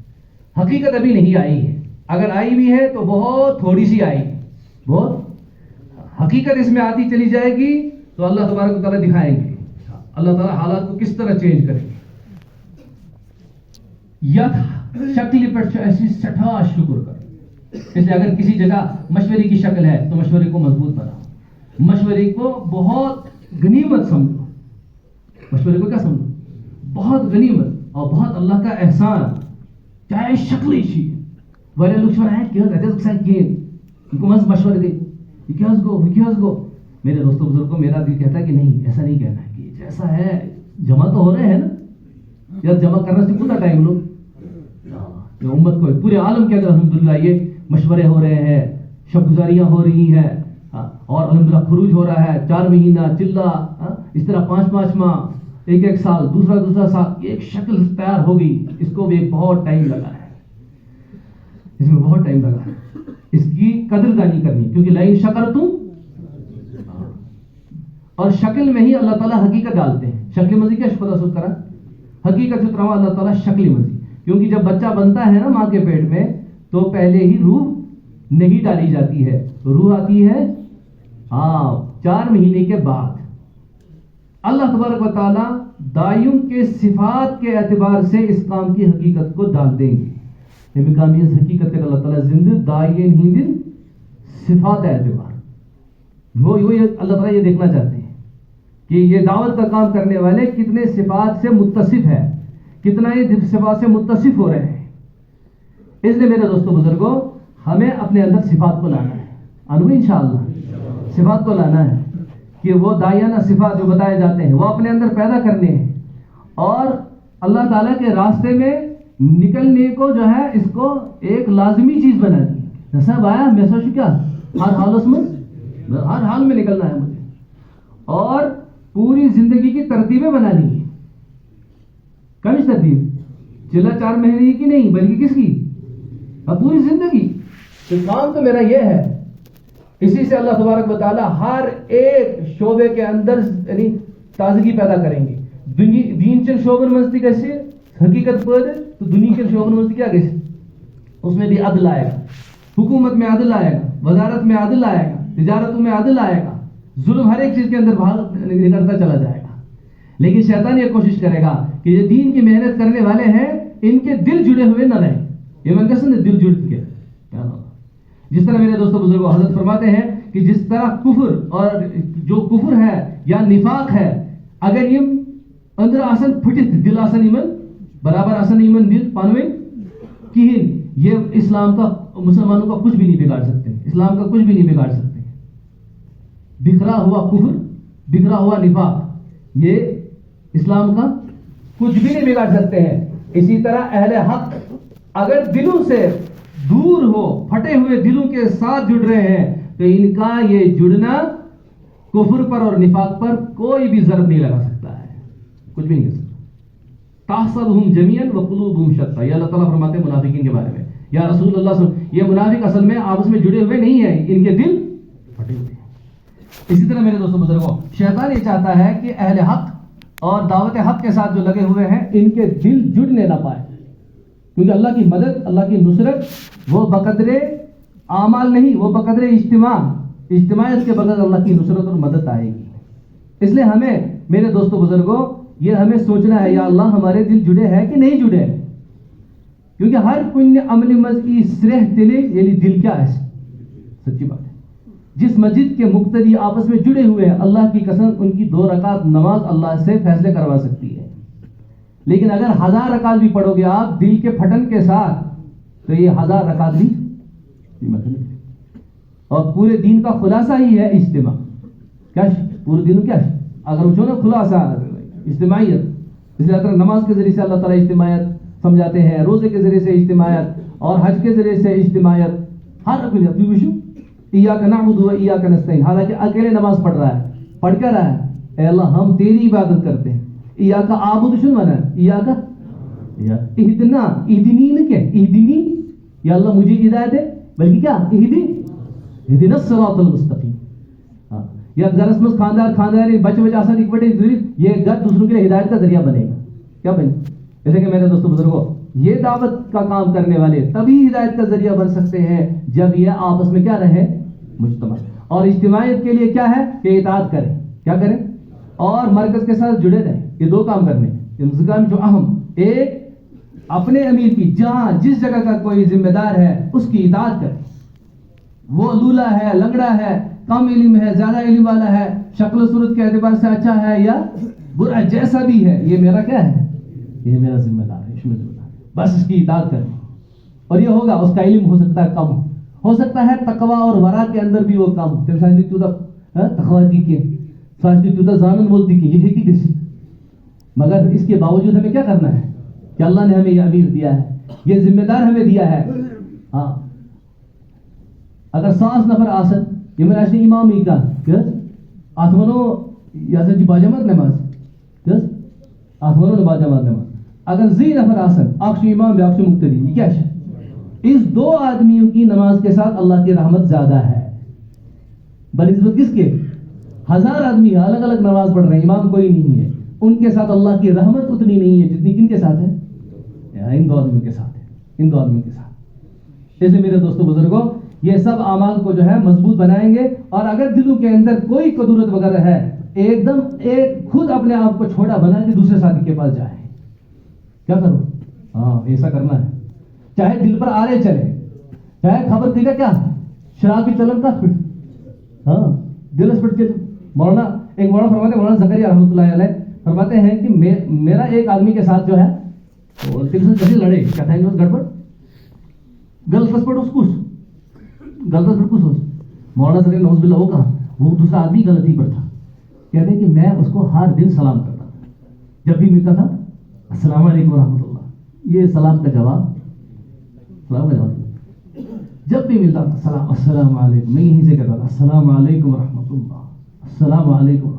حقیقت ابھی نہیں آئی ہے, اگر آئی بھی ہے تو بہت تھوڑی سی آئی ہے, بہت. حقیقت اس میں آتی چلی جائے گی تو اللہ تبارک و تعالیٰ دکھائیں گے اللہ تعالیٰ حالات کو کس طرح چینج کریں گے. یت شکل پر ایسی سٹھا شکر کر. اس لیے اگر کسی جگہ مشورے کی شکل ہے تو مشورے کو مضبوط بناؤ, مشورے کو بہت غنیمت سمجھو. مشورے کو کیا سمجھو؟ بہت غنیمت اور بہت اللہ کا احسان, چاہے شکلی چی والے لوگ شور ہیں کیا کہتے ہیں کہ ان کو مشورے دے گو. میرے دوستو بزرگوں میرا دل کہتا ہے کہ نہیں, ایسا نہیں کہنا ہے کہ جیسا ہے جمع تو ہو رہے ہیں نا, یا جمع کرنا سے پورا ٹائم لوگ امت کو پورے عالم کے اندر الحمدللہ یہ مشورے ہو رہے ہیں, شب گزاریاں ہو رہی ہیں, اور الحمدللہ خروج ہو رہا ہے 4 مہینہ چلہ, اس طرح 5 ماہ, 1 سال, دوسرا سال, ایک شکل تیار ہو گئی. اس کو بھی بہت ٹائم لگا ہے, اس میں بہت ٹائم لگا ہے. اس کی قدر دانی کرنی, کیونکہ لئن شکرتم, اور شکل میں ہی اللہ تعالیٰ حقیقت ڈالتے ہیں. شکل مزی کیا شکر اصول کرا حقیقت سے تروا اللہ تعالیٰ شکل مزی, کیونکہ جب بچہ بنتا ہے نا ماں کے پیٹ میں تو پہلے ہی روح نہیں ڈالی جاتی ہے, روح آتی ہے 4 مہینے کے بعد. اللہ تبارک و تعالیٰ دائیوں کے صفات کے اعتبار سے اس کام کی حقیقت کو ڈال دیں گے. اس حقیقت کے اللہ تعالیٰ زندہ دائین ہندن صفات اعتبار وہ اللہ تعالیٰ یہ دیکھنا چاہتے ہیں کہ یہ دعوت کا کام کرنے والے کتنے صفات سے متصف ہے, کتنا یہ صفات سے متصف ہو رہے ہیں. اس لیے میرے دوستو بزرگوں ہمیں اپنے اندر صفات کو لانا ہے, انشاءاللہ صفات کو لانا ہے. کہ وہ دائیانہ صفات جو بتائے جاتے ہیں وہ اپنے اندر پیدا کرنے ہیں، اور اللہ تعالیٰ کے راستے میں نکلنے کو جو ہے اس کو ایک لازمی چیز بنا دی. صاحب آیا میں سوچ کیا ہر حالت میں ہر حال میں نکلنا ہے مجھے، اور پوری زندگی کی ترتیبیں بنا لی ہیں. کم ترتیب چلا 4 مہینے کی نہیں بلکہ کس کی؟ پوری زندگی. تو کام تو میرا یہ ہے. اسی سے اللہ تبارک و تعالیٰ ہر ایک شعبے کے اندر یعنی تازگی پیدا کریں گے. دین چن شعبن مزتی کیسے حقیقت پٲدٕ تو دنیا کے شعبن مزتی کیا گیس، اس میں بھی عدل آئے گا. حکومت میں عدل آئے گا، وزارت میں عدل آئے گا، تجارتوں میں عدل آئے گا. ظلم ہر ایک چیز کے اندر نکلتا چلا جائے گا. لیکن شیطان یہ کوشش کرے گا کہ یہ دین کی محنت کرنے والے ہیں ان کے دل جڑے ہوئے نہ رہیں. یہ من کیسے دل جڑ کے جس طرح میرے دوستوں بزرگوں حضرت فرماتے ہیں کہ جس طرح کفر اور جو کفر ہے یا نفاق ہے، اگر یہ اندر آسن پھٹت دل آسن ایمن برابر آسن ایمن دل پانوین کہین، یہ اسلام کا مسلمانوں کا کچھ بھی نہیں بگاڑ سکتے، اسلام کا کچھ بھی نہیں بگاڑ سکتے. بکھرا ہوا کفر، بکھرا ہوا نفاق یہ اسلام کا کچھ بھی نہیں بگاڑ سکتے ہیں. اسی طرح اہل حق اگر دلوں سے دور ہو، پھٹے ہوئے دلوں کے ساتھ جڑ رہے ہیں، تو ان کا یہ جڑنا کفر پر اور نفاق پر کوئی بھی ضرب نہیں لگا سکتا ہے، کچھ بھی نہیں کر سکتا. تحسبهم جميعا وقلوبهم شتى، یہ اللہ تعالیٰ فرماتے ہیں منافقین کے بارے میں، یا رسول اللہ صلی اللہ علیہ وسلم یہ منافق اصل میں آپس میں جڑے ہوئے نہیں ہیں، ان کے دل پھٹے ہوئے ہیں. اسی طرح میرے دوستوں بزرگوں شیطان یہ چاہتا ہے کہ اہل حق اور دعوت حق کے ساتھ جو لگے ہوئے ہیں ان کے دل جڑنے نہ پائے، کیونکہ اللہ کی مدد، اللہ کی نصرت وہ بقدر اعمال نہیں، وہ بقدر اجتماعیت کے بغیر اللہ کی نصرت اور مدد آئے گی. اس لیے ہمیں میرے دوستوں بزرگوں یہ ہمیں سوچنا ہے یا اللہ ہمارے دل جڑے ہیں کہ نہیں جڑے ہیں، کیونکہ ہر کن عمل مز کی سرح تلے یعنی دل کیا ہے، سچی بات ہے. جس مسجد کے مقتدی آپس میں جڑے ہوئے ہیں، اللہ کی قسم ان کی 2 رکعت نماز اللہ سے فیصلے کروا سکتی ہے. لیکن اگر 1000 رکعت بھی پڑھو گے آپ دل کے پھٹن کے ساتھ تو یہ 1000 رکعت بھی مطلب. اور پورے دین کا خلاصہ ہی ہے اجتماع. کیا پورے دین کیا ہے اگر وہ نا خلاصہ اجتماعیت. اس لیے نماز کے ذریعے سے اللہ تعالیٰ اجتماعیت سمجھاتے ہیں، روزے کے ذریعے سے اجتماعیت، اور حج کے ذریعے سے اجتماعیت. ہر ایاک نعبد و ایاک نستعین، حالانکہ اکیلے نماز پڑھ رہا ہے، پڑھ کر رہا ہے اے اللہ ہم تیری عبادت کرتے ہیں. ایاک اعبد شنو مانا ایاک اہدنا اہدنی نہ کہ اہدنی یا اللہ مجھے ہدایت دے، بلکہ کیا اہدنا الصراط المستقیم. یا گھرس میں خاندار بچے آسان ایک بڑے یہ گھر دوسروں کے لیے ہدایت کا ذریعہ بنے گا. کیا بنے؟ جیسے کہ میرے دوستوں بزرگوں یہ دعوت کا کام کرنے والے تبھی ہدایت کا ذریعہ بن سکتے ہیں جب یہ آپس میں کیا رہے مجتمع. اور اجتماعیت کے لیے کیا ہے کہ اطاعت کریں، کیا کریں اور مرکز کے ساتھ جڑے رہیں. یہ 2 کام کرنے انتظام جو اہم، ایک اپنے امیر کی جہاں جس جگہ کا کوئی ذمہ دار ہے اس کی اطاعت کریں. وہ لولا ہے، لنگڑا ہے، کم علم ہے، زیادہ علم والا ہے، شکل و صورت کے اعتبار سے اچھا ہے یا برا، جیسا بھی ہے یہ میرا کیا ہے، یہ میرا ذمہ دار ہے، بس اس کی اطاعت کریں. اور یہ ہوگا اس کا علم ہو سکتا ہے کم، ہو سکتا ہے تقوی اور ورع کے اندر بھی وہ کم تقوی کی زانن بولتی کی یہ ہے، مگر اس کے باوجود ہمیں کیا کرنا ہے کہ اللہ نے ہمیں یہ امیر دیا ہے، یہ ذمہ دار ہمیں دیا ہے. ہاں اگر 100 نفر آسن یہ میرا امام ہی کا ات ونو یہ جی باجماعت نماز ات ونو باجماعت نماز. اگر 2 نفر آسن اخ امام بیاکھ مقتدی، یہ کیا ہے؟ اس 2 آدمیوں کی نماز کے ساتھ اللہ کی رحمت زیادہ ہے بنسبت کس کے؟ 1000 آدمی الگ الگ نماز پڑھ رہے ہیں، امام کوئی نہیں ہے، ان کے ساتھ اللہ کی رحمت اتنی نہیں ہے جتنی کن کے ساتھ ہے؟ ان 2 آدمیوں کے ساتھ ہے، ان 2 آدمیوں کے ساتھ. اس لیے میرے دوستوں بزرگوں یہ سب اعمال کو جو ہے مضبوط بنائیں گے. اور اگر دلوں کے اندر کوئی قدورت وغیرہ ہے ایک دم خود اپنے آپ کو چھوٹا بنا کے دوسرے ساتھی کے پاس جائیں. کیا کرو؟ ہاں ایسا کرنا ہے، چاہے دل پر آرے چلے، چاہے خبر تھی کیا شراب کی چلن کا اسپیڈ، ہاں دل اسپیڈ کے. مولانا ایک مولانا فرماتے ہیں، مولانا زکریا رحمۃ اللہ علیہ فرماتے ہیں کہ میرا ایک آدمی کے ساتھ جو ہے دل سے کیسے لڑے، کیا تھا گڑبڑ غلط اسپیڈ اس کچھ غلط اسپیڈ کچھ مولانا زکریا نوز باللہ وہ کہا وہ دوسرا آدمی غلطی پر تھا، کہتے ہیں کہ میں اس کو ہر دن سلام کرتا تھا، جب بھی ملتا تھا السلام علیکم ورحمۃ اللہ، یہ سلام کا جواب، جب بھی ملتا تھا السلام علیکم، میں یہیں سے کہتا تھا السلام علیکم ورحمۃ اللہ، السلام علیکم۔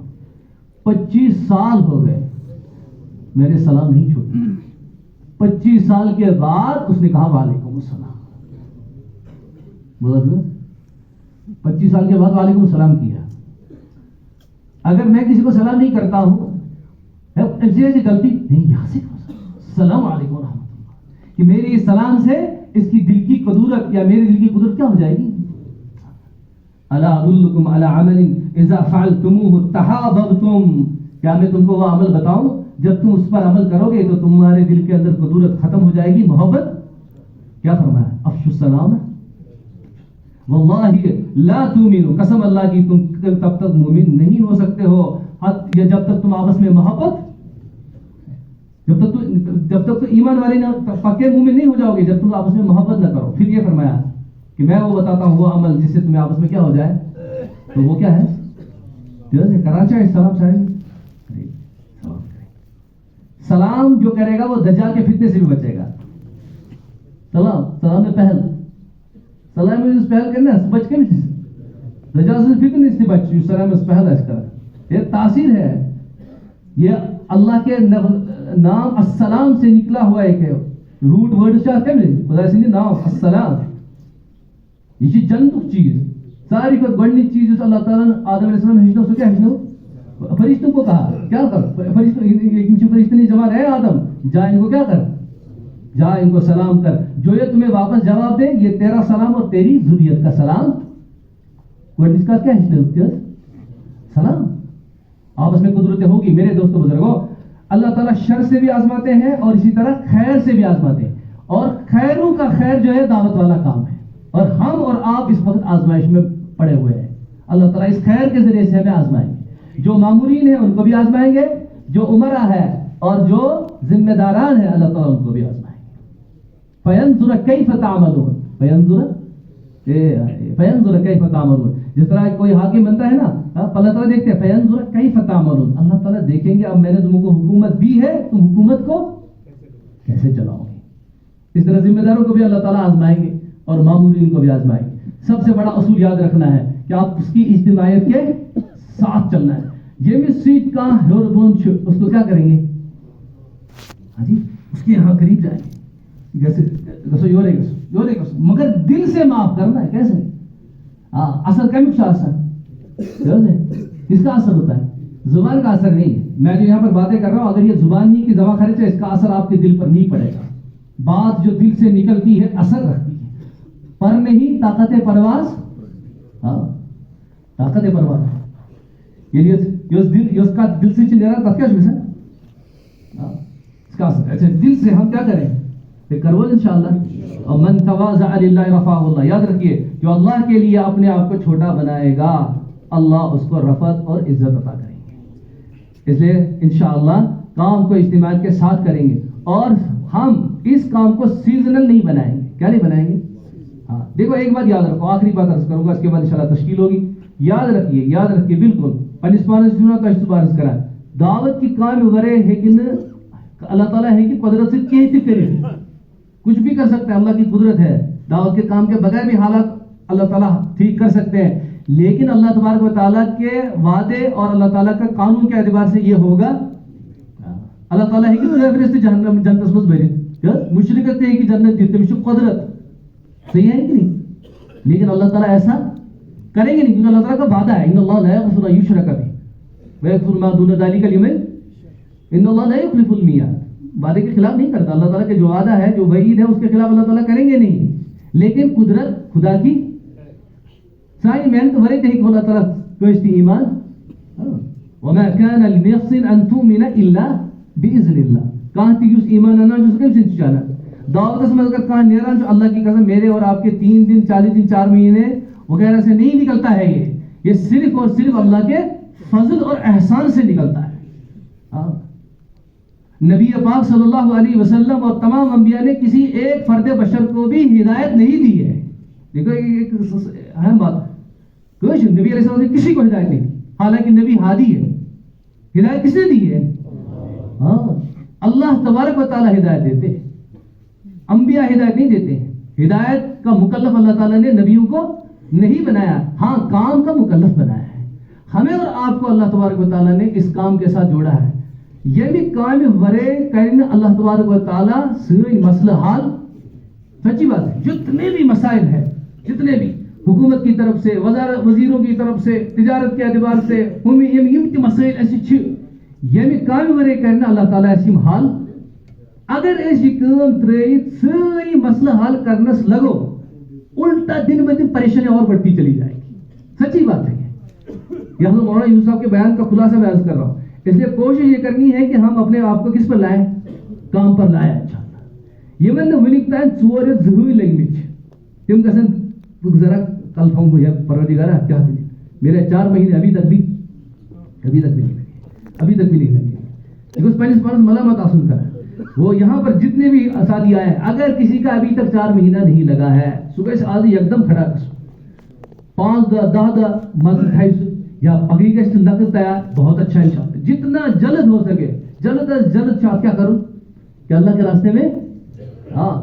25 سال ہو گئے میں نے سلام نہیں چھوڑا، 25 سال کے بعد اس نے کہا وعلیکم السلام، بولا 25 سال کے بعد وعلیکم السلام کیا۔ اگر میں کسی کو سلام نہیں کرتا ہوں، ایسی غلطی نہیں، یہاں سے السلام علیکم ورحمۃ اللہ، کہ میری اس سلام سے اس کی دل کی قدرت یا میرے دل کی قدرت کیا ہو جائے گی؟ الا ادلکم علی عمل اذا فعلتموه تحاببتم، کیا میں تم کو وہ عمل بتاؤں جب تم اس پر عمل کرو گے تو تمہارے دل کے اندر قدرت ختم ہو جائے گی، محبت۔ کیا فرمایا؟ افشوا السلام، واللہ لا تؤمنوا، قسم اللہ کی تم تب تک مومن نہیں ہو سکتے ہو یا جب تک تم آپس میں محبت، جب تک تو ایمان والے نہ پکے مومن نہیں ہو جاؤ گے جب تم آپس میں محبت نہ کرو۔ پھر یہ فرمایا کہ میں وہ بتاتا ہوں وہ عمل جس سے تمہیں آپس میں کیا ہو جائے، تو وہ کیا ہے؟ کراچا السلام سلام جو کرے گا وہ دجال کے فتنے سے بھی بچے گا۔ سلام میں پہل، سلام میں پہل کرنا بچ کے بھی دجال سے فتنے سے بچ، سلام میں پہل اس کا یہ تاثیر ہے، یہ اللہ کے نام السلام سے نکلا ہوا ایک ہے روٹ ورڈ کیا خدا سے نام السلام، یہ چند چیز ساری کو گۄڈنِچ چیز اس اللہ تعالیٰ نے آدم علیہ السلام ہیچنو سو کیا ہیچنو؟ فرشتوں کو کہا کیا کر، فرشتے نے جمع رہے آدم جا ان کو کیا کر، جا ان کو سلام کر، جو یہ تمہیں واپس جواب دے یہ تیرا سلام اور تیری ذریت کا سلام۔ گۄڈنِچ کا کیا ہیچنو؟ سلام۔ آپس میں قدرتیں ہوگی میرے دوستوں بزرگوں، اللہ تعالیٰ شر سے بھی آزماتے ہیں اور اسی طرح خیر سے بھی آزماتے ہیں، اور خیروں کا خیر جو ہے دعوت والا کام ہے، اور ہم اور آپ اس وقت آزمائش میں پڑے ہوئے ہیں۔ اللہ تعالیٰ اس خیر کے ذریعے سے ہمیں آزمائیں گے، جو مامورین ہیں ان کو بھی آزمائیں گے، جو عمرہ ہے اور جو ذمہ داران ہیں اللہ تعالیٰ ان کو بھی آزمائیں گے۔ فینظر کیف تعملون، فینظر کیف تعملون، جس طرح کوئی حاکم بنتا ہے نا، اللہ تعالیٰ دیکھتے ہیں فینظر کیف تعملون، اللہ تعالیٰ دیکھیں گے اب میں نے تم کو حکومت دی ہے تم حکومت کو کیسے چلاؤ گے۔ اس طرح ذمہ داروں کو بھی اللہ تعالیٰ آزمائیں گے اور مامورین کو بھی آزمائیں گے۔ سب سے بڑا اصول یاد رکھنا ہے کہ آپ اس کی اجتماعیت کے ساتھ چلنا ہے۔ یہ بھی سیٹ کا ہیوربون اس کو کیا کریں گے؟ ہاں جی اس کے یہاں قریب جائیں گے، جیسے یورے مگر دل سے معاف کرنا ہے۔ کیسے؟ اثر کمی کچھ اثر اس کا اثر ہوتا ہے، زبان کا اثر نہیں ہے۔ میں جو یہاں پر باتیں کر رہا ہوں اگر یہ زبان ہی کی زبان خرچ ہے اس کا اثر آپ کے دل پر نہیں پڑے گا۔ بات جو دل سے نکلتی ہے اثر رکھتی ہے، پر نہیں طاقت پرواز، طاقت پرواز اس کا دل سے چلے رہا اس کا اثر۔ اچھا دل سے ہم کیا کریں؟ کرو انشاءاللہ، اور من تواضع للہ رفعہ اللہ، یاد رکھیے جو اللہ کے لیے اپنے آپ کو چھوٹا بنائے گا اللہ اس کو رفعت اور عزت عطا کریں گے۔ اس لیے انشاءاللہ کام کو اجتماعیت کے ساتھ کریں گے، اور ہم اس کام کو سیزنل نہیں بنائیں گے۔ کیا نہیں بنائیں گے؟ ہاں دیکھو ایک بات یاد رکھو، آخری بات عرض کروں گا، اس کے بعد انشاءاللہ تشکیل ہوگی۔ یاد رکھیے بالکل پنسپانس سننا تو اشتبارس کرا دعوت کی کام وغیرہ ہے کہ اللہ تعالیٰ ہے کہ قدرت سے کہتی کرے، کچھ بھی کر سکتے ہیں، اللہ کی قدرت ہے، دعوت کے کام کے بغیر بھی حالات اللہ تعالیٰ ٹھیک کر سکتے ہیں، لیکن اللہ تبارک و تعالیٰ کے وعدے اور اللہ تعالیٰ کا قانون کے اعتبار سے یہ ہوگا۔ اللہ تعالیٰ ہے کہ فرشتے جہنم جنت میں بھرے، مشرکت ہے کہ جنت دیتے مش قدرت، صحیح ہے کہ نہیں؟ لیکن اللہ تعالیٰ ایسا کریں گے نہیں، کیونکہ اللہ تعالیٰ کا وعدہ ہے ان اللہ لا یغفر ان یشرک بہ ویغفر ما دون ذلک لمن، ان اللہ لا یخلف المیعاد، وعدے کے خلاف نہیں کرتا۔ اللہ تعالیٰ کے جو وعدہ ہے جو وعید ہے اس کے خلاف اللہ تعالیٰ کریں گے نہیں، لیکن قدرت خدا کی ساری محنت ورے کہیں اللہ تعالیٰ کوشتی ایمان وما كان لنفس ان تؤمن الا باذن اللہ، کہاں تھی اس ایمان انا جو سکے سے چانا دعوت اس مگر کہاں نیران جو اللہ کی قسم میرے اور آپ کے 3 دن 40 دن 4 مہینے وغیرہ سے نہیں نکلتا ہے، یہ صرف اور صرف اللہ کے فضل اور احسان سے نکلتا ہے۔ نبی پاک صلی اللہ علیہ وسلم اور تمام انبیاء نے کسی ایک فرد بشر کو بھی ہدایت نہیں دی ہے۔ دیکھو ایک اہم بات، نبی علیہ السلام نے کسی کو ہدایت نہیں دی، حالانکہ نبی ہادی ہے، ہدایت کس نے دی ہے؟ ہاں اللہ تبارک و تعالیٰ ہدایت دیتے ہیں، انبیاء ہدایت نہیں دیتے ہیں۔ ہدایت کا مکلف اللہ تعالیٰ نے نبیوں کو نہیں بنایا، ہاں کام کا مکلف بنایا ہے۔ ہمیں اور آپ کو اللہ تبارک و تعالیٰ نے اس کام کے ساتھ جوڑا ہے، یہ بھی کام ورے کرنے اللہ تبارک و تعالیٰ سوئی مسئلہ حال۔ سچی بات ہے، جتنے بھی مسائل ہیں، جتنے بھی حکومت کی طرف سے، وزیروں کی طرف سے، تجارت کے اعتبار سے یم مسائل ایسے چھ یعنی کام ورے کرنے اللہ تعالیٰ ایسی حال اگر ایسی کام ترائیت ساری مسئلہ حل کرنس لگو الٹا دن بہ دن پریشانی اور بڑھتی چلی جائے گی۔ سچی بات ہے یہ ہم مولانا یوسف صاحب کے بیان کا خلاصہ میں عرض کر رہا ہوں، اس لیے کوشش یہ کرنی ہے کہ ہم اپنے آپ کو کس پر لائیں؟ کام پر لائیں انشاءاللہ۔ یہ میں نے ونک تین ژور رٮ۪تھ زٕہٕنۍ لٔگمٕتۍ تم گژھن ذرا کل تھاؤں بہٕ پروردگارا کیا دلیل میرے 4 مہینے ابھی تک بھی نہیں لگے اس پنس پانس ملامت آسن کر وہ یہاں پر جتنے بھی ساتھی آئے ہیں اگر کسی کا ابھی تک 4 مہینہ نہیں لگا ہے صبح سے آج یکدم کھڑا کر 5 10 مزید ہے یا پگڑی کا نقد تیار بہت اچھا انشاءاللہ جتنا جلد ہو سکے جلد از جلد کیا کروں کہ اللہ کے راستے میں ہاں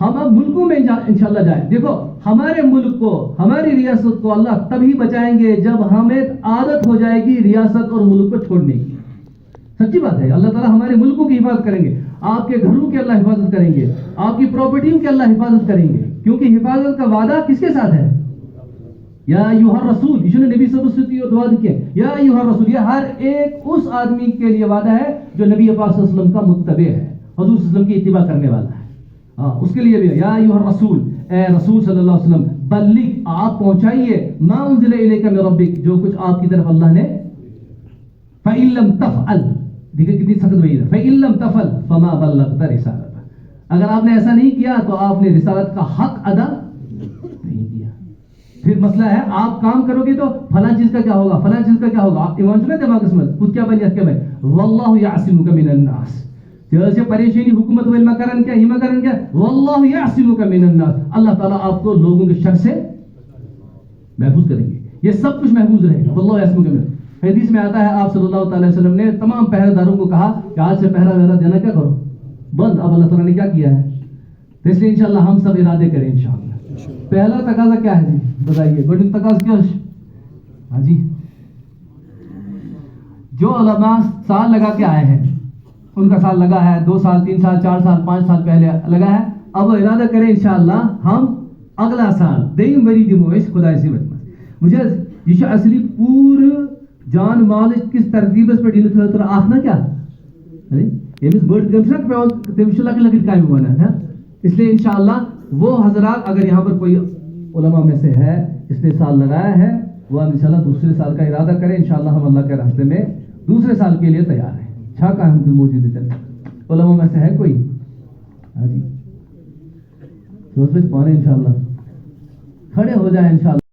ہم اب ملکوں میں انشاءاللہ جائیں۔ دیکھو ہمارے ملک کو ہماری ریاست کو اللہ تبھی بچائیں گے جب ہمیں عادت ہو جائے گی ریاست اور ملک کو چھوڑنے کی۔ سچی بات ہے، اللہ تعالیٰ ہمارے ملکوں کی حفاظت کریں گے، آپ کے گھروں کی اللہ حفاظت کریں گے، آپ کی پراپرٹیوں کی اللہ حفاظت کریں گے، کیونکہ حفاظت کا وعدہ کس کے ساتھ ہے؟ یا ایھا الرسول، اس نے نبی صلی اللہ علیہ وسلم دعا کیا یا ایھا الرسول، یہ ہر ایک اس آدمی کے لیے وعدہ ہے جو نبی پاک صلی اللہ علیہ وسلم کا متبع ہے، حضور صلی اللہ علیہ وسلم کی اتباع کرنے والا ہے۔ ہاں اس کے لیے بھی یا ایھا الرسول، اے رسول صلی اللہ علیہ وسلم بلغ، آپ پہنچائیے ما انزل الیک من ربک، جو کچھ آپ کی طرف اللہ نے فإن لم تفعل، دیکھیں کتنی سخت وعید ہے، فإن لم تفعل فما بلغت رسالتہ، اگر آپ نے ایسا نہیں کیا تو آپ نے رسالت کا حق ادا نہیں کیا۔ پھر مسئلہ ہے آپ کام کرو گے تو فلاں چیز کا کیا ہوگا، فلاں چیز کا کیا ہوگا، آپ ایمان چلے دماغ قسمت خود کیا بنی کیا بھائی واللہ یعصمک من الناس، جیسے پریشانی حکومت والما کرن کیا ہیما کرن کیا واللہ یعصمک من الناس، اللہ تعالیٰ آپ کو لوگوں کے شر سے محفوظ کریں گے، یہ سب کچھ محفوظ رہے گا، واللہ یعصمک من۔ حدیث میں آتا ہے آپ صلی اللہ تعالی وسلم نے تمام پہرے داروں کو کہا کہ آج سے پہرا وہرا دینا کیا کرو بند، اب اللہ تعالیٰ نے کیا کیا ہے، تو اس لیے انشاءاللہ ہم سب ارادے کریں انشاءاللہ۔ پہلا تقاضا کیا ہے جی بتائیے، گوڈن تقاضا کیا ہے؟ ہاں جی، جو علماء سال لگا کے آئے ہیں ان کا سال لگا ہے 2 سال 3 سال 4 سال 5 سال پہلے لگا ہے، اب ارادہ کریں انشاءاللہ ہم اگلا سال دیم وری دمو اس خدا سے بچ مجھے یہ اصلی پور جان مال کس ترتیب پر ڈیل خاطر آخنا کیا یمس بڑ تمسک تمس لکٹ لکٹ کام ونان ہے، اس لیے انشاءاللہ وہ حضرات اگر یہاں پر کوئی علماء میں سے ہے اس نے سال لگایا ہے وہ انشاءاللہ دوسرے سال کا ارادہ کریں، انشاءاللہ ہم اللہ کے راستے میں دوسرے سال کے لیے تیار ہیں۔ چھا کا ہم موجود ہے علماء میں سے ہے کوئی؟ ہاں جی، سوچ پانے انشاءاللہ کھڑے ہو جائیں انشاءاللہ۔